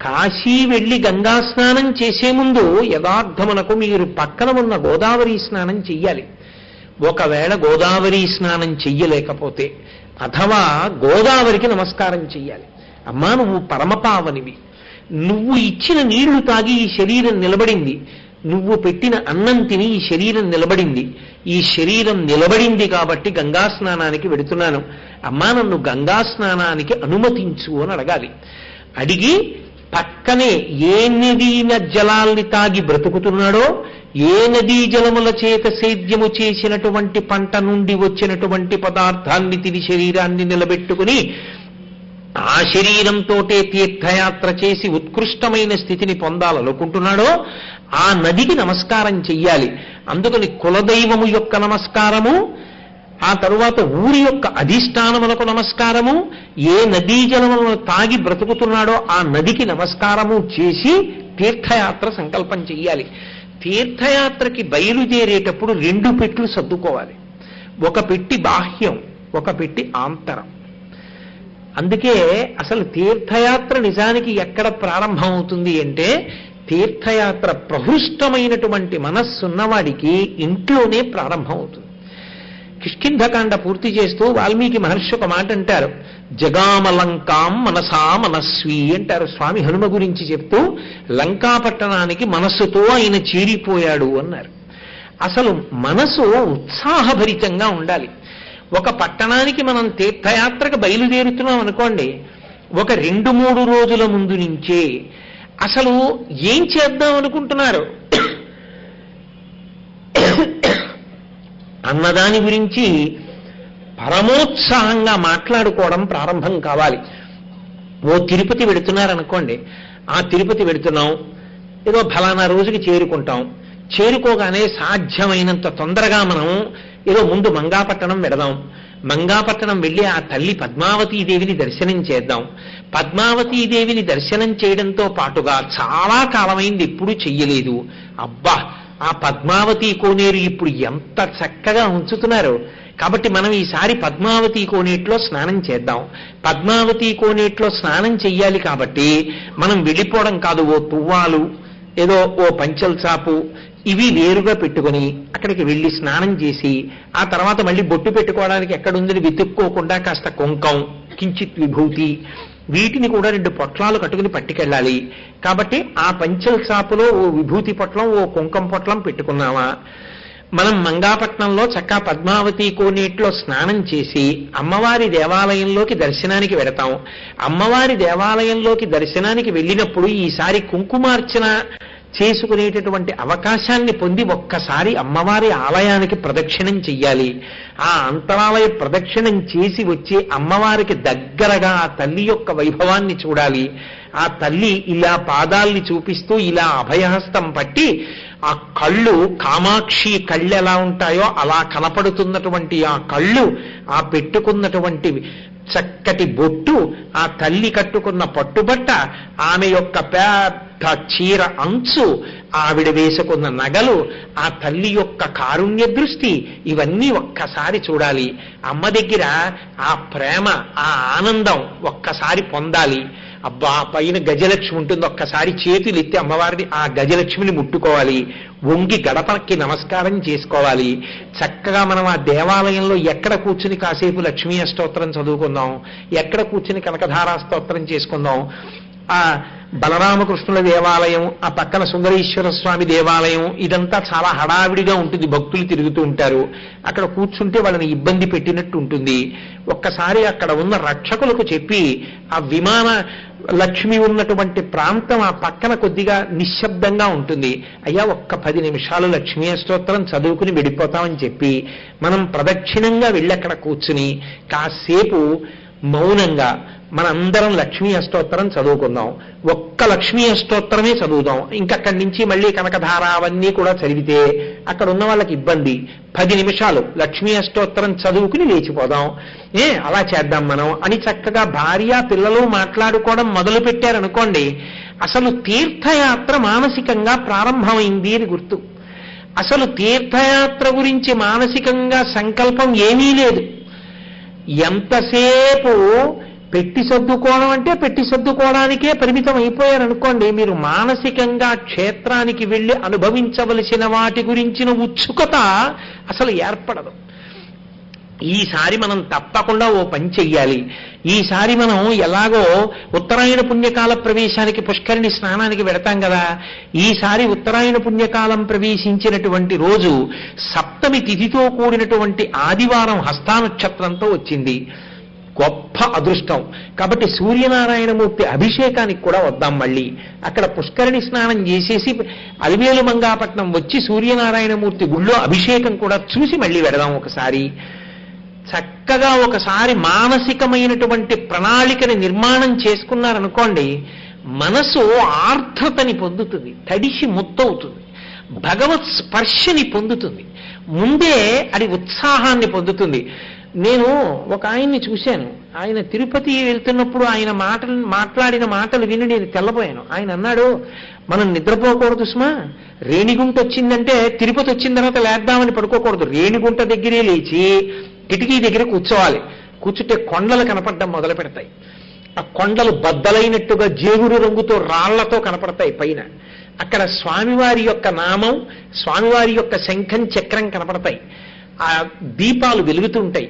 కాశీ వెళ్ళి గంగా స్నానం చేసే ముందు యథార్థమునకు మీరు పక్కన ఉన్న గోదావరి స్నానం చెయ్యాలి. ఒకవేళ గోదావరి స్నానం చెయ్యలేకపోతే అథవా గోదావరికి నమస్కారం చెయ్యాలి. అమ్మా, నువ్వు పరమపావనివి, నువ్వు ఇచ్చిన నీళ్లు తాగి ఈ శరీరం నిలబడింది, నువ్వు పెట్టిన అన్నం తిని ఈ శరీరం నిలబడింది. ఈ శరీరం నిలబడింది కాబట్టి గంగా స్నానానికి వెడుతున్నాను. అమ్మా నన్ను గంగా స్నానానికి అనుమతించు అని అడగాలి. అడిగి పక్కనే ఏ నదీ జలాల్ని తాగి బ్రతుకుతున్నాడో, ఏ నదీ జలముల చేత సేద్యము చేసినటువంటి పంట నుండి వచ్చినటువంటి పదార్థాన్ని తిని శరీరాన్ని నిలబెట్టుకుని ఆ శరీరంతోటే తీర్థయాత్ర చేసి ఉత్కృష్టమైన స్థితిని పొందాలనుకుంటున్నాడో ఆ నదికి నమస్కారం చెయ్యాలి. అందుకని కులదైవము యొక్క నమస్కారము, ఆ తరువాత ఊరి యొక్క అధిష్టానములకు నమస్కారము, ఏ నదీ జలములను తాగి బ్రతుకుతున్నాడో ఆ నదికి నమస్కారము చేసి తీర్థయాత్ర సంకల్పం చెయ్యాలి. తీర్థయాత్రకి బయలుదేరేటప్పుడు 2 పెట్లు సర్దుకోవాలి. ఒక పెట్టి బాహ్యం, ఒక పెట్టి ఆంతరం. అందుకే అసలు తీర్థయాత్ర నిజానికి ఎక్కడ ప్రారంభం అవుతుంది అంటే, తీర్థయాత్ర ప్రహృష్టమైనటువంటి మనస్సున్నవాడికి ఇంట్లోనే ప్రారంభం అవుతుంది. కిష్కింధకాండ పూర్తి చేస్తూ వాల్మీకి మహర్షి ఒక మాట అంటారు, జగామలంకాం మనసా మనస్వి అంటారు. స్వామి హనుమ గురించి చెప్తూ లంకాపట్టణానికి మనస్సుతో ఆయన చేరిపోయాడు అన్నారు. అసలు మనసు ఉత్సాహభరితంగా ఉండాలి. ఒక పట్టణానికి మనం తీర్థయాత్రకు బయలుదేరుతున్నాం అనుకోండి, ఒక 2-3 రోజుల ముందు నుంచే అసలు ఏం చేద్దాం అనుకుంటున్నారు అన్నదాని గురించి పరమోత్సాహంగా మాట్లాడుకోవడం ప్రారంభం కావాలి. ఓ తిరుపతి వెడుతున్నారనుకోండి, ఆ తిరుపతి వెడుతున్నాం, ఏదో ఫలానా రోజుకి చేరుకుంటాం. చేరుకోగానే సాధ్యమైనంత తొందరగా మనం ఏదో ముందు మంగాపట్టణం వెడదాం. మంగాపట్టణం వెళ్ళి ఆ తల్లి పద్మావతీదేవిని దర్శనం చేద్దాం. పద్మావతీదేవిని దర్శనం చేయడంతో పాటుగా చాలా కాలమైంది ఎప్పుడూ చెయ్యలేదు. అబ్బా, ఆ పద్మావతి కోనేరు ఇప్పుడు ఎంత చక్కగా ఉంచుతున్నారు. కాబట్టి మనం ఈసారి పద్మావతి కోనేట్లో స్నానం చేద్దాం. పద్మావతి కోనేట్లో స్నానం చెయ్యాలి కాబట్టి మనం వెళ్ళిపోవడం కాదు, ఓ తువ్వాలు, ఏదో ఓ పంచల్ చాపు ఇవి వేరుగా పెట్టుకుని అక్కడికి వెళ్ళి స్నానం చేసి ఆ తర్వాత మళ్ళీ బొట్టు పెట్టుకోవడానికి ఎక్కడుందని వెతుక్కోకుండా కాస్త కుంకం, కించిత్ విభూతి, వీటిని కూడా 2 పొట్లాలు కట్టుకుని పట్టుకెళ్ళాలి. కాబట్టి ఆ పంచల్ చాపులో ఓ విభూతి పొట్లం, ఓ కుంకం పొట్లం పెట్టుకున్నామా, మనం మంగాపట్నంలో చక్కా పద్మావతి కోనేట్లో స్నానం చేసి అమ్మవారి దేవాలయంలోకి దర్శనానికి వెడతాం. అమ్మవారి దేవాలయంలోకి దర్శనానికి వెళ్ళినప్పుడు ఈసారి కుంకుమార్చన చేసుకునేటటువంటి అవకాశాన్ని పొంది ఒక్కసారి అమ్మవారి ఆలయానికి ప్రదక్షిణం చెయ్యాలి. ఆ అంతరాలయ ప్రదక్షిణం చేసి వచ్చి అమ్మవారికి దగ్గరగా ఆ తల్లి యొక్క వైభవాన్ని చూడాలి. ఆ తల్లి ఇలా పాదాల్ని చూపిస్తూ ఇలా అభయహస్తం పట్టి ఆ కళ్ళు, కామాక్షి కళ్ళు ఎలా ఉంటాయో అలా కనపడుతున్నటువంటి ఆ కళ్ళు, ఆ పెట్టుకున్నటువంటి చక్కటి బొట్టు, ఆ తల్లి కట్టుకున్న పట్టుబట్ట, ఆమె యొక్క పెద్ద చీర అంచు, ఆవిడ వేసుకున్న నగలు, ఆ తల్లి యొక్క కారుణ్య దృష్టి, ఇవన్నీ ఒక్కసారి చూడాలి. అమ్మ దగ్గర ఆ ప్రేమ, ఆ ఆనందం ఒక్కసారి పొందాలి. అబ్బా, పైన గజలక్ష్మి ఉంటుంది, ఒక్కసారి చేతులు ఎత్తి అమ్మవారిని ఆ గజలక్ష్మిని ముట్టుకోవాలి. వంగి గడపకి నమస్కారం చేసుకోవాలి. చక్కగా మనం ఆ దేవాలయంలో ఎక్కడ కూర్చుని కాసేపు లక్ష్మీ అష్టోత్తరం చదువుకుందాం, ఎక్కడ కూర్చుని కనకధారా స్తోత్రం చేసుకుందాం. ఆ బలరామకృష్ణుల దేవాలయం, ఆ పక్కన సుందరేశ్వర స్వామి దేవాలయం, ఇదంతా చాలా హడావిడిగా ఉంటుంది, భక్తులు తిరుగుతూ ఉంటారు. అక్కడ కూర్చుంటే వాళ్ళని ఇబ్బంది పెట్టినట్టు ఉంటుంది. ఒక్కసారి అక్కడ ఉన్న రక్షకులకు చెప్పి ఆ విమాన లక్ష్మి ఉన్నటువంటి ప్రాంతం ఆ పక్కన కొద్దిగా నిశ్శబ్దంగా ఉంటుంది, అయ్యా ఒక్క 10 నిమిషాలు లక్ష్మీ అష్టోత్తరం చదువుకుని వెళ్ళిపోతామని చెప్పి మనం ప్రదక్షిణంగా వెళ్ళి అక్కడ కూర్చుని కాసేపు మౌనంగా మనందరం లక్ష్మీ అష్టోత్తరం చదువుకుందాం. ఒక్క లక్ష్మీ అష్టోత్తరమే చదువుదాం. ఇంకక్కడి నుంచి మళ్ళీ కనకధార అవన్నీ కూడా చదివితే అక్కడ ఉన్న వాళ్ళకి ఇబ్బంది. 10 నిమిషాలు లక్ష్మీ అష్టోత్తరం చదువుకుని లేచిపోదాం. అలా చేద్దాం మనం అని చక్కగా భార్య పిల్లలు మాట్లాడుకోవడం మొదలు పెట్టారనుకోండి, అసలు తీర్థయాత్ర మానసికంగా ప్రారంభమైంది అని గుర్తు. అసలు తీర్థయాత్ర గురించి మానసికంగా సంకల్పం ఏమీ లేదు. ఎంతసేపు పెట్టి సర్దుకోవడం అంటే పెట్టి సర్దుకోవడానికే పరిమితం అయిపోయారనుకోండి, మీరు మానసికంగా క్షేత్రానికి వెళ్ళి అనుభవించవలసిన వాటి గురించిన ఉత్సుకత అసలు ఏర్పడదు. ఈసారి మనం తప్పకుండా ఓ పని చెయ్యాలి. ఈసారి మనం ఎలాగో ఉత్తరాయణ పుణ్యకాల ప్రవేశానికి పుష్కరిణి స్నానానికి వెడతాం కదా, ఈసారి ఉత్తరాయణ పుణ్యకాలం ప్రవేశించినటువంటి రోజు సప్తమి తిథితో కూడినటువంటి ఆదివారం హస్తానక్షత్రంతో వచ్చింది. గొప్ప అదృష్టం. కాబట్టి సూర్యనారాయణమూర్తి అభిషేకానికి కూడా వద్దాం. మళ్ళీ అక్కడ పుష్కరిణి స్నానం చేసేసి అలివేలు మంగాపట్నం వచ్చి సూర్యనారాయణమూర్తి గుళ్ళో అభిషేకం కూడా చూసి మళ్ళీ వెడదాం ఒకసారి. చక్కగా ఒకసారి మానసికమైనటువంటి ప్రణాళికని నిర్మాణం చేసుకున్నారనుకోండి, మనసు ఆర్ద్రతని పొందుతుంది, తడిసి ముద్దవుతుంది, భగవత్ స్పర్శని పొందుతుంది, ముందే అది ఉత్సాహాన్ని పొందుతుంది. నేను ఒక ఆయన్ని చూశాను. ఆయన తిరుపతి వెళ్తున్నప్పుడు ఆయన మాట్లాడిన మాటలు విని నేను తెల్లబోయాను. ఆయన అన్నాడు, మనం నిద్రపోకూడదు సుమా, రేణిగుంట వచ్చిందంటే తిరుపతి వచ్చిన తర్వాత లేద్దామని పడుకోకూడదు. రేణిగుంట దగ్గరే లేచి కిటికీ దగ్గర కూర్చోవాలి. కూర్చుంటే కొండలు కనపడడం మొదలు పెడతాయి. ఆ కొండలు బద్దలైనట్టుగా జేగురు రంగుతో రాళ్లతో కనపడతాయి పైన. అక్కడ స్వామివారి యొక్క నామం, స్వామివారి యొక్క శంఖం చక్రం కనపడతాయి. ఆ దీపాలు వెలుగుతుంటాయి.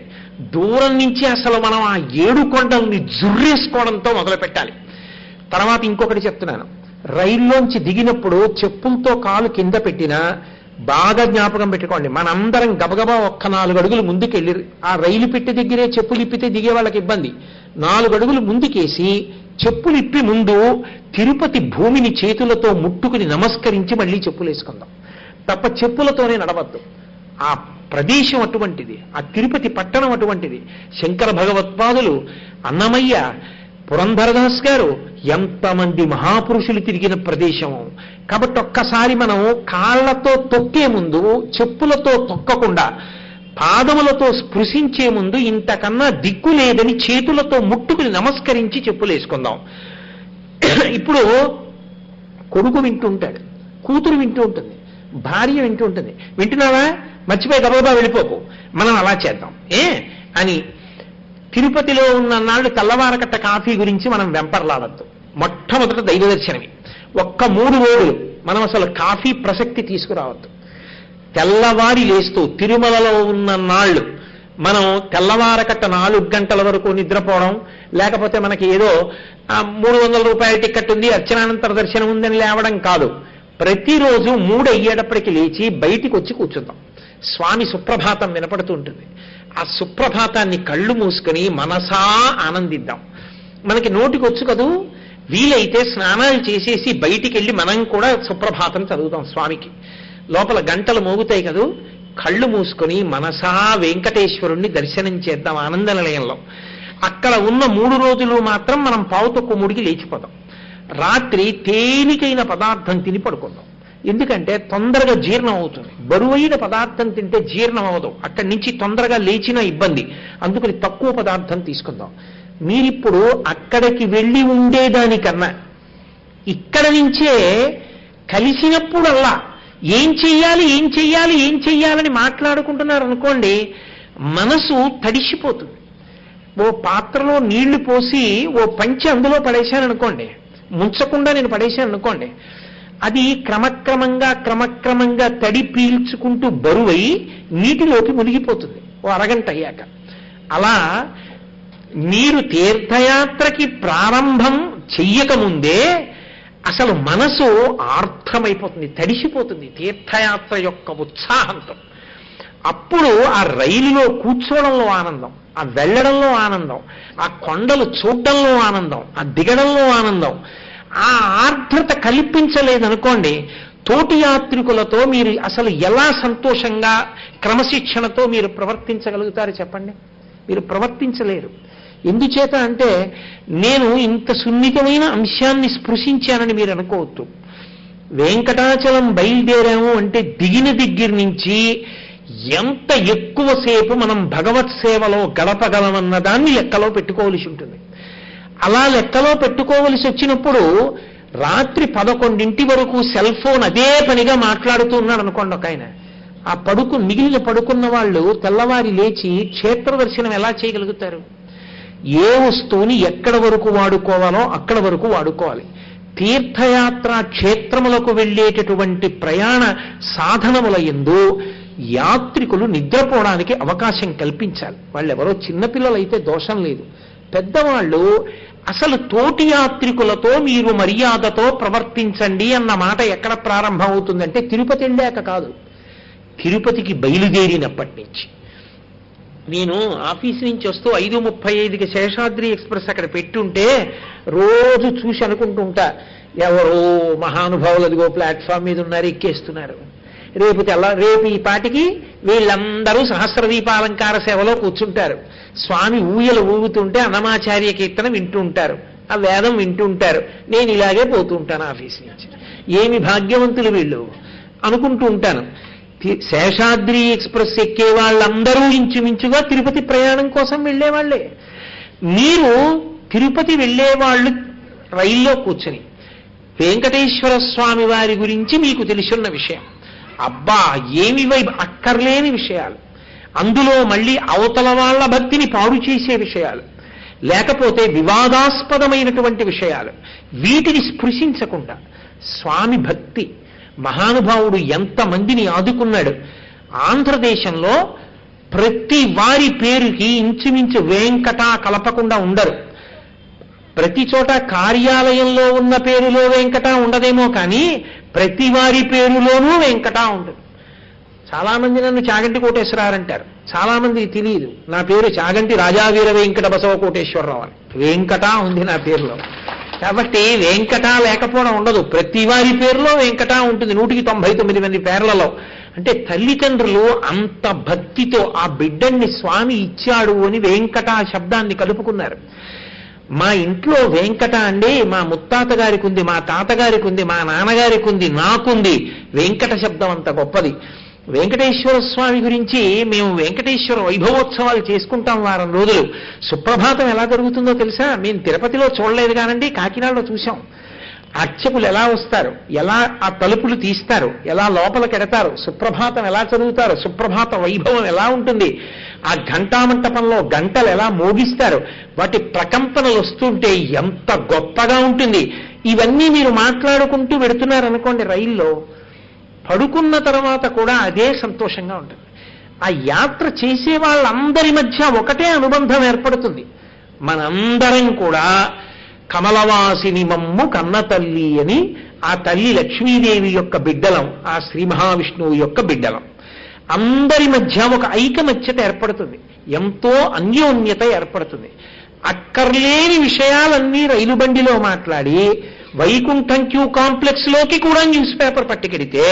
దూరం నుంచి అసలు మనం ఆ 7 కొండల్ని జుర్రేసుకోవడంతో మొదలు పెట్టాలి. తర్వాత ఇంకొకటి చెప్తున్నాను, రైల్లోంచి దిగినప్పుడు చెప్పులతో కాలు కింద పెట్టినా బాగా జ్ఞాపకం పెట్టుకోండి, మనందరం గబగబా ఒక్క 4 అడుగులు ముందుకెళ్ళి ఆ రైలు పెట్టి దగ్గరే చెప్పులు ఇప్పితే దిగే వాళ్ళకి ఇబ్బంది. 4 అడుగులు ముందుకేసి చెప్పులు ఇప్పి ముందు తిరుపతి భూమిని చేతులతో ముట్టుకుని నమస్కరించి మళ్ళీ చెప్పులు వేసుకుందాం తప్ప చెప్పులతోనే నడవద్దు. ఆ ప్రదేశం అటువంటిది, ఆ తిరుపతి పట్టణం అటువంటిది. శంకర భగవత్పాదులు, అన్నమయ్య, పురంధరదాస్ గారు ఎంతమంది మహాపురుషులు తిరిగిన ప్రదేశము. కాబట్టి ఒక్కసారి మనం కాళ్లతో తొక్కే ముందు చెప్పులతో తొక్కకుండా పాదములతో స్పృశించే ముందు ఇంతకన్నా దిక్కు లేదని చేతులతో ముట్టుకుని నమస్కరించి చెప్పులు వేసుకుందాం. ఇప్పుడు కొడుకు వింటూ ఉంటాడు, కూతురు వింటూ ఉంటుంది, భార్య వింటూ ఉంటుంది. వింటున్నావా, మర్చిపోయి గబగబా వెళ్ళిపోకు, మనం అలా చేద్దాం అని. తిరుపతిలో ఉన్న నాళ్ళు తెల్లవారకట్ట కాఫీ గురించి మనం వెంపర్లాడద్దు. మొట్టమొదట దైవ దర్శనమే. ఒక్క 3 రోజులు మనం అసలు కాఫీ ప్రసక్తి తీసుకురావద్దు. తెల్లవారి లేస్తూ తిరుమలలో ఉన్న నాళ్ళు మనం తెల్లవారకట్ట 4 గంటల వరకు నిద్రపోవడం, లేకపోతే మనకి ఏదో 300 రూపాయల టికెట్ ఉంది, అర్చనానంతర దర్శనం ఉందని లేవడం కాదు. ప్రతిరోజు 3 అయ్యేటప్పటికి లేచి బయటికి వచ్చి కూర్చుందాం. స్వామి సుప్రభాతం వినపడుతూ ఉంటుంది. ఆ సుప్రభాతాన్ని కళ్ళు మూసుకొని మనసా ఆనందిద్దాం. మనకి నోటికి వచ్చు కదూ, వీలైతే స్నానాలు చేసేసి బయటికి వెళ్ళి మనం కూడా సుప్రభాతం చదువుతాం స్వామికి. లోపల గంటలు మోగుతాయి కదూ, కళ్ళు మూసుకొని మనసా వెంకటేశ్వరుణ్ణి దర్శనం చేద్దాం ఆనంద నిలయంలో. అక్కడ ఉన్న 3 రోజులు మాత్రం మనం పావుతొక్కు 3కి లేచిపోతాం. రాత్రి తేలికైన పదార్థం తిని పడుకుందాం. ఎందుకంటే తొందరగా జీర్ణం అవుతుంది. బరువైన పదార్థం తింటే జీర్ణం అవ్వదు, అక్కడి నుంచి తొందరగా లేచిన ఇబ్బంది. అందుకని తక్కువ పదార్థం తీసుకుందాం. మీరిప్పుడు అక్కడికి వెళ్ళి ఉండేదానికన్నా ఇక్కడ నుంచే కలిసినప్పుడల్లా ఏం చెయ్యాలి ఏం చెయ్యాలి ఏం చెయ్యాలని మాట్లాడుకుంటున్నారు అనుకోండి, మనసు తడిసిపోతుంది. ఓ పాత్రలో నీళ్లు పోసి ఓ పంచె అందులో పడేశాననుకోండి, ముంచకుండా నేను పడేశాను అనుకోండి, అది క్రమక్రమంగా తడి పీల్చుకుంటూ బరువై నీటిలోకి మునిగిపోతుంది ఓ అరగంట అయ్యాక. అలా మీరు తీర్థయాత్రకి ప్రారంభం చెయ్యకముందే అసలు మనసు ఆర్ద్రమైపోతుంది, తడిసిపోతుంది తీర్థయాత్ర యొక్క ఉత్సాహంతో. అప్పుడు ఆ రైలులో కూర్చోవడంలో ఆనందం, ఆ వెళ్ళడంలో ఆనందం, ఆ కొండలు చూడడంలో ఆనందం, ఆ దిగడంలో ఆనందం. ఆ ఆర్ద్రత కల్పించలేదనుకోండి, తోటి యాత్రికులతో మీరు అసలు ఎలా సంతోషంగా క్రమశిక్షణతో మీరు ప్రవర్తించగలుగుతారు చెప్పండి? మీరు ప్రవర్తించలేరు. ఎందుచేత అంటే నేను ఇంత సున్నితమైన అంశాన్ని స్పృశించానని మీరు అనుకోవద్దు. వెంకటాచలం బయలుదేరాము అంటే దిగిన దగ్గర నుంచి ఎంత ఎక్కువసేపు మనం భగవత్ సేవలో గడపగలమన్న దాన్ని లెక్కలో పెట్టుకోవలసి ఉంటుంది. అలా లెక్కలో పెట్టుకోవలసి వచ్చినప్పుడు రాత్రి 11 వరకు సెల్ ఫోన్ అదే పనిగా మాట్లాడుతూ ఉన్నాడు అనుకోండి ఒక ఆయన, ఆ మిగిలిన పడుకున్న వాళ్ళు తెల్లవారి లేచి క్షేత్ర దర్శనం ఎలా చేయగలుగుతారు? ఏ వస్తువుని ఎక్కడ వరకు వాడుకోవాలో అక్కడ వరకు వాడుకోవాలి. తీర్థయాత్ర క్షేత్రములకు వెళ్ళేటటువంటి ప్రయాణ సాధనముల యందు యాత్రికులు నిద్రపోవడానికి అవకాశం కల్పించాలి. వాళ్ళెవరో చిన్నపిల్లలైతే దోషం లేదు, పెద్దవాళ్ళు అసలు తోటి యాత్రికులతో మీరు మర్యాదతో ప్రవర్తించండి అన్న మాట ఎక్కడ ప్రారంభం అవుతుందంటే తిరుపతి వెళ్ళాక కాదు, తిరుపతికి బయలుదేరినప్పటి నుంచి. నేను ఆఫీస్ నుంచి వస్తూ 5:35కి శేషాద్రి ఎక్స్ప్రెస్ అక్కడ పెట్టుంటే రోజు చూసి అనుకుంటూ ఉంటా, ఎవరో మహానుభావులు అదిగో ప్లాట్ఫామ్ మీద ఉన్నారు, ఎక్కేస్తున్నారు. రేపు ఈ పాటికి వీళ్ళందరూ సహస్రదీపాలంకార సేవలో కూర్చుంటారు, స్వామి ఊయలు ఊగుతుంటే అన్నమాచార్య కీర్తన వింటూ ఉంటారు, ఆ వేదం వింటూ ఉంటారు, నేను ఇలాగే పోతూ ఉంటాను ఆఫీస్ నుంచి. ఏమి భాగ్యవంతులు వీళ్ళు అనుకుంటూ ఉంటాను. శేషాద్రి ఎక్స్ప్రెస్ ఎక్కే వాళ్ళందరూ ఇంచుమించుగా తిరుపతి ప్రయాణం కోసం వెళ్ళేవాళ్లే. మీరు తిరుపతి వెళ్ళేవాళ్ళు రైల్లో కూర్చుని వెంకటేశ్వర స్వామి వారి గురించి మీకు తెలుసున్న విషయం, అబ్బా ఏమి అక్కర్లేని విషయాలు, అందులో మళ్ళీ అవతల వాళ్ళ భక్తిని పాడు చేసే విషయాలు, లేకపోతే వివాదాస్పదమైనటువంటి విషయాలు, వీటిని స్పృశించకుండా స్వామి భక్తి, మహానుభావుడు ఎంతమందిని ఆదుకున్నాడు. ఆంధ్రదేశంలో ప్రతి వారి పేరుకి ఇంచుమించు వెంకట కలపకుండా ఉండరు. ప్రతి చోట కార్యాలయంలో ఉన్న పేరులో వెంకట ఉండదేమో కానీ ప్రతి వారి పేరులోనూ వెంకట ఉండదు. చాలా మంది నన్ను చాగంటి కోటేశ్వరరావు అంటారు, చాలా మందికి తెలియదు నా పేరు చాగంటి రాజావీర వెంకట బసవ కోటేశ్వరరావు అని. వెంకట ఉంది నా పేరులో, కాబట్టి వెంకట లేకపోవడం ఉండదు. ప్రతి వారి పేరులో వెంకట ఉంటుంది 199 మంది పేర్లలో. అంటే తల్లిదండ్రులు అంత భక్తితో ఆ బిడ్డని స్వామి ఇచ్చాడు అని వెంకట శబ్దాన్ని కలుపుకున్నారు. మా ఇంట్లో వెంకట అండి, మా ముత్తాత గారికి ఉంది, మా తాతగారికి ఉంది, మా నాన్నగారికి ఉంది, నాకుంది. వెంకట శబ్దం అంత గొప్పది. వెంకటేశ్వర స్వామి గురించి మేము వెంకటేశ్వర వైభవోత్సవాలు చేసుకుంటాం వారం రోజులు. సుప్రభాతం ఎలా జరుగుతుందో తెలుసా? మేము తిరుపతిలో చూడలేదు కానండి, కాకినాడలో చూశాం. అర్చకులు ఎలా వస్తారు, ఎలా ఆ తలుపులు తీస్తారు, ఎలా లోపలికెడతారు, సుప్రభాతం ఎలా చదువుతారు, సుప్రభాత వైభవం ఎలా ఉంటుంది, ఆ ఘంటామంటపంలో గంటలు ఎలా మోగిస్తారు, వాటి ప్రకంపనలు వస్తుంటే ఎంత గొప్పగా ఉంటుంది. ఇవన్నీ మీరు మాట్లాడుకుంటూ వెడుతున్నారనుకోండి రైల్లో, పడుకున్న తర్వాత కూడా అదే సంతోషంగా ఉంటుంది. ఆ యాత్ర చేసే వాళ్ళందరి మధ్య ఒకటే అనుబంధం ఏర్పడుతుంది. మనందరం కూడా కమలవాసిని మమ్ము కన్న తల్లి అని ఆ తల్లి లక్ష్మీదేవి యొక్క బిడ్డలం, ఆ శ్రీ మహావిష్ణువు యొక్క బిడ్డలం. అందరి మధ్య ఒక ఐకమత్యత ఏర్పడుతుంది, ఎంతో అన్యోన్యత ఏర్పడుతుంది. అక్కర్లేని విషయాలన్నీ రైలు బండిలో మాట్లాడి వైకుంఠం క్యూ కాంప్లెక్స్ లోకి కూడా న్యూస్ పేపర్ పట్టుకెడితే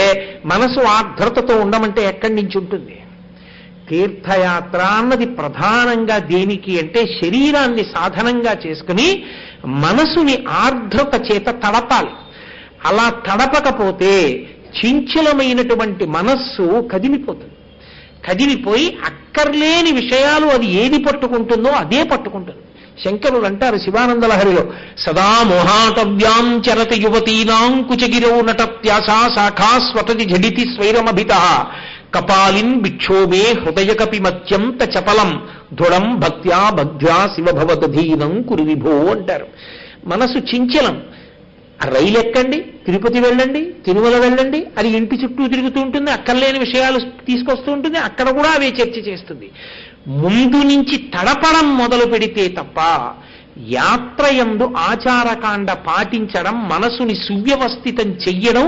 మనసు ఆర్ద్రతతో ఉండమంటే ఎక్కడి నుంచి ఉంటుంది? తీర్థయాత్ర అన్నది ప్రధానంగా దేనికి అంటే శరీరాన్ని సాధనంగా చేసుకుని మనసుని ఆర్ద్రత చేత తడపాలి. అలా తడపకపోతే చంచలమైనటువంటి మనస్సు కదిలిపోతుంది. కదిలిపోయి అక్కర్లేని విషయాలు అది ఏది పట్టుకుంటుందో అదే పట్టుకుంటుంది. శంకరులు అంటారు శివానంద లహరిలో, సదా మోహాటవ్యాం చరతి యువతీనాం కుచగిరౌ నటత్యాసా శాఖా స్వతది జడితి స్వైరమభిత కపాలిన్ బిక్షోభే హృదయ కపిమత్యం చపలం దృఢం భక్త్యా భక్త్యా శివభవదధీనం కురు విభో అంటారు. మనసు చించలం. రైలు ఎక్కండి, తిరుపతి వెళ్ళండి, తిరుమల వెళ్ళండి, అది ఇంటి చుట్టూ తిరుగుతూ ఉంటుంది, అక్కర్లేని విషయాలు తీసుకొస్తూ ఉంటుంది, అక్కడ కూడా అవే చర్చ చేస్తుంది. ముందు నుంచి తడపడం మొదలు పెడితే తప్ప యాత్రయందు ఆచారకాండ పాటించడం, మనసుని సువ్యవస్థితం చెయ్యడం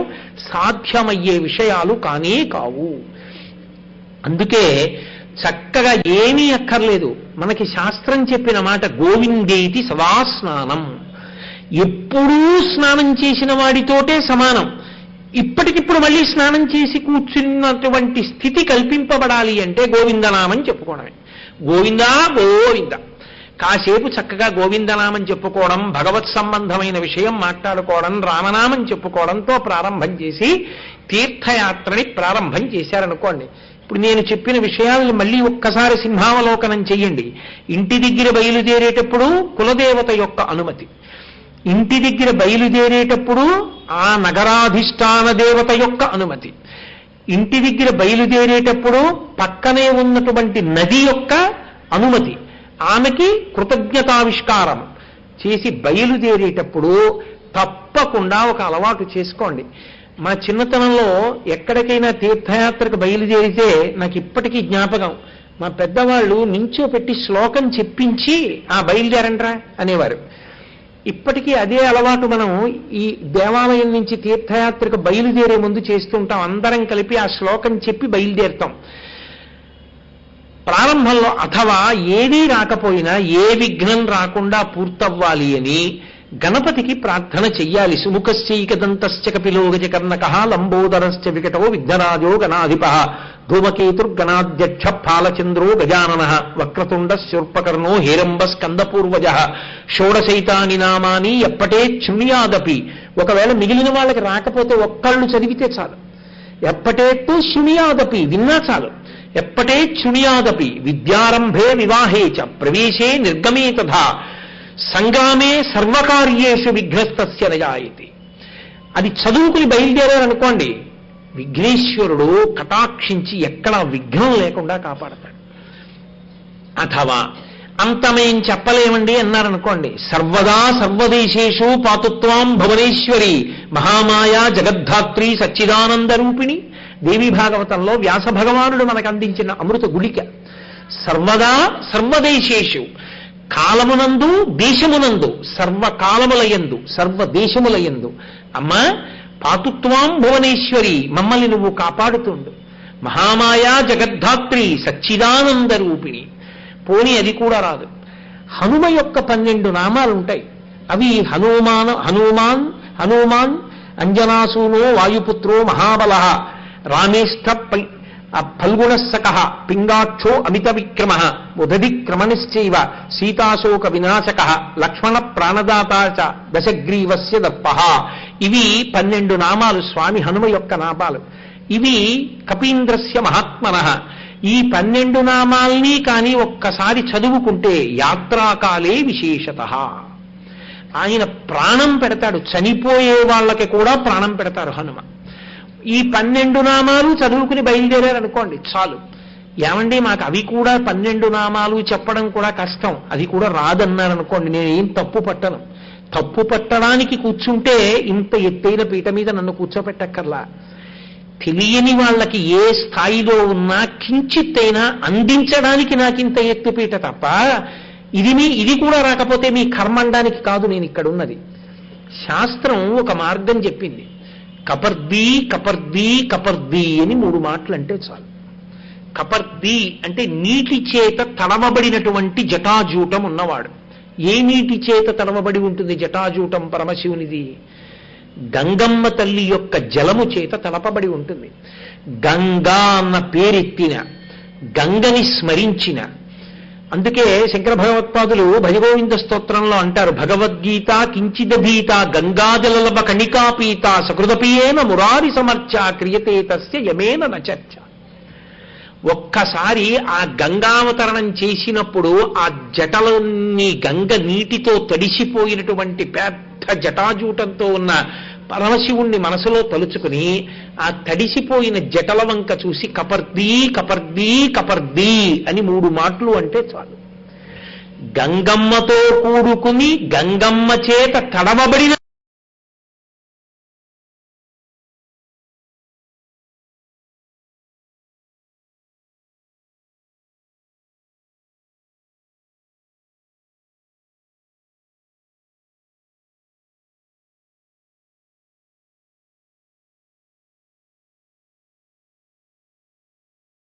సాధ్యమయ్యే విషయాలు కానే కావు. అందుకే చక్కగా ఏమీ అక్కర్లేదు. మనకి శాస్త్రం చెప్పిన మాట గోవిందేతి సదా స్నానం. ఎప్పుడూ స్నానం చేసిన వాడితోటే సమానం. ఇప్పటికిప్పుడు మళ్ళీ స్నానం చేసి కూర్చున్నటువంటి స్థితి కల్పింపబడాలి అంటే గోవిందనామం చెప్పుకోవడమే. గోవిందా గోవింద. కాసేపు చక్కగా గోవిందనామం చెప్పుకోవడం, భగవత్ సంబంధమైన విషయం మాట్లాడుకోవడం, రామనామం చెప్పుకోవడంతో ప్రారంభం చేసి తీర్థయాత్రని ప్రారంభం చేశారనుకోండి. ఇప్పుడు నేను చెప్పిన విషయాలను మళ్ళీ ఒక్కసారి సింహావలోకనం చెయ్యండి. ఇంటి దగ్గర బయలుదేరేటప్పుడు కులదేవత యొక్క అనుమతి, ఇంటి దగ్గర బయలుదేరేటప్పుడు ఆ నగరాధిష్టాన దేవత యొక్క అనుమతి, ఇంటి దగ్గర బయలుదేరేటప్పుడు పక్కనే ఉన్నటువంటి నది యొక్క అనుమతి, ఆమెకి కృతజ్ఞతావిష్కారం చేసి బయలుదేరేటప్పుడు తప్పకుండా ఒక అలవాటు చేసుకోండి. మా చిన్నతనంలో ఎక్కడికైనా తీర్థయాత్రకు బయలుదేరితే నాకు ఇప్పటికీ జ్ఞాపకం, మా పెద్దవాళ్ళు నించోపెట్టి శ్లోకం చెప్పించి బయలుదేరండ్రా అనేవారు. ఇప్పటికీ అదే అలవాటు మనం ఈ దేవాలయం నుంచి తీర్థయాత్రకు బయలుదేరే ముందు చేస్తుంటాం. అందరం కలిపి ఆ శ్లోకం చెప్పి బయలుదేరుతాం. ప్రారంభంలో అథవా ఏదీ రాకపోయినా ఏ విఘ్నం రాకుండా పూర్తవ్వాలి అని గణపతికి ప్రార్థన చెయ్యాలి. సుముఖశ్చైకదంతశ్చ కపిలో గజకర్ణకః లంబోదరశ్చ వికటో విఘ్నరాజో గణాధిపః ధూమకేతుర్గణాధ్యక్ష ఫాలచంద్రో గజాననః వక్రతుండ శూర్పకర్ణో హేరంబ స్కందపూర్వజః షోడశైతాని నామాని ఎప్పటే శృణ్యాదపి. ఒకవేళ మిగిలిన వాళ్ళకి రాకపోతే ఒక్కళ్ళు చదివితే చాలు. ఎప్పటేట్టు శృణ్యాదపి, విన్నా చాలు. ఎప్పటే శృణ్యాదపి విద్యారంభే వివాహే చ ప్రవేశే నిర్గమే తథా సంగ్రామే సర్వకార్యేషు విఘ్నస్తస్య నజాయతి. అది చదువుకుని బయలుదేరారనుకోండి, విఘ్నేశ్వరుడు కటాక్షించి ఎక్కడా విఘ్నం లేకుండా కాపాడతాడు. అథవా అంతమేం చెప్పలేమండి అన్నారనుకోండి, సర్వదా సర్వదేశేషు పాతుత్వాం భువనేశ్వరి మహామాయా జగద్ధాత్రి సచ్చిదానంద రూపిణి. దేవీ భాగవతంలో వ్యాస భగవానుడు మనకు అందించిన అమృత గుళిక. సర్వదా సర్వదేశేషు, కాలమునందు దేశమునందు, సర్వకాలములయందు సర్వదేశములయందు. అమ్మా పాతుత్వాం భువనేశ్వరి, మమ్మల్ని నువ్వు కాపాడుతుండు. మహామాయా జగద్ధాత్రి సచ్చిదానంద రూపిణి. పోని అది కూడా రాదు. హనుమ యొక్క 12 నామాలుంటాయి. అవి హనుమాన్ అంజనాసూనో వాయుపుత్రో మహాబలః రామేష్ఠ ఫల్గుణస్సకః పింగాక్షో అమిత విక్రమః ఉదధిక్రమణశ్చైవ సీతాశోక వినాశకః లక్ష్మణ ప్రాణదాత చ దశగ్రీవస్య దర్పః. ఇవి 12 నామాలు స్వామి హనుమ యొక్క నామాలు. ఇవి కపీంద్రస్య మహాత్మనః. ఈ 12 నామాల్ని కానీ ఒక్కసారి చదువుకుంటే యాత్రాకాలే విశేషతః ఆయన ప్రాణం పెడతాడు. చనిపోయే వాళ్ళకి కూడా ప్రాణం పెడతారు హనుమ. ఈ 12 నామాలు చదువుకుని బయలుదేరారనుకోండి చాలు. ఏమండి మాకు అవి కూడా 12 నామాలు చెప్పడం కూడా కష్టం, అది కూడా రాదన్నారనుకోండి, నేను ఏం తప్పు పట్టను. తప్పు పట్టడానికి కూర్చుంటే ఇంత ఎత్తైన పీట మీద నన్ను కూర్చోపెట్టక్కర్లా. తెలియని వాళ్ళకి ఏ స్థాయిలో ఉన్నా కించిత్తైనా అందించడానికి నాకింత ఎత్తుపీట తప్ప ఇది కూడా రాకపోతే మీ కర్మండానికి కాదు నేను ఇక్కడ ఉన్నది. శాస్త్రం ఒక మార్గం చెప్పింది. కపర్దీ కపర్దీ కపర్దీ అని 3 మాటలు అంటే చాలు. కపర్దీ అంటే నీటి చేత తడవబడినటువంటి జటాజూటం ఉన్నవాడు. ఏ నీటి చేత తడవబడి ఉంటుంది జటాజూటం పరమశివునిది? గంగమ్మ తల్లి యొక్క జలము చేత తడపబడి ఉంటుంది. గంగా అన్న పేరెత్తిన, గంగని స్మరించిన. అందుకే శంకర భగవత్పాదులు భజగోవింద స్తోత్రంలో అంటారు, భగవద్గీత కించిదభీత గంగాజలలభ కణికాపీత సకృదపియేన మురారి సమర్చ క్రియతే తస్య యమేన నచర్చ. ఒక్కసారి ఆ గంగావతరణం చేసినప్పుడు ఆ జటలోని గంగ నీటితో తడిసిపోయినటువంటి పెద్ద జటాజూటంతో ఉన్న పరమశివుణ్ణి మనసులో తలుచుకుని ఆ తడిసిపోయిన జటల వంక చూసి కపర్దీ కపర్దీ కపర్దీ అని 3 మాటలు అంటే చాలు. గంగమ్మతో కూడుకుని గంగమ్మ చేత తడవబడిన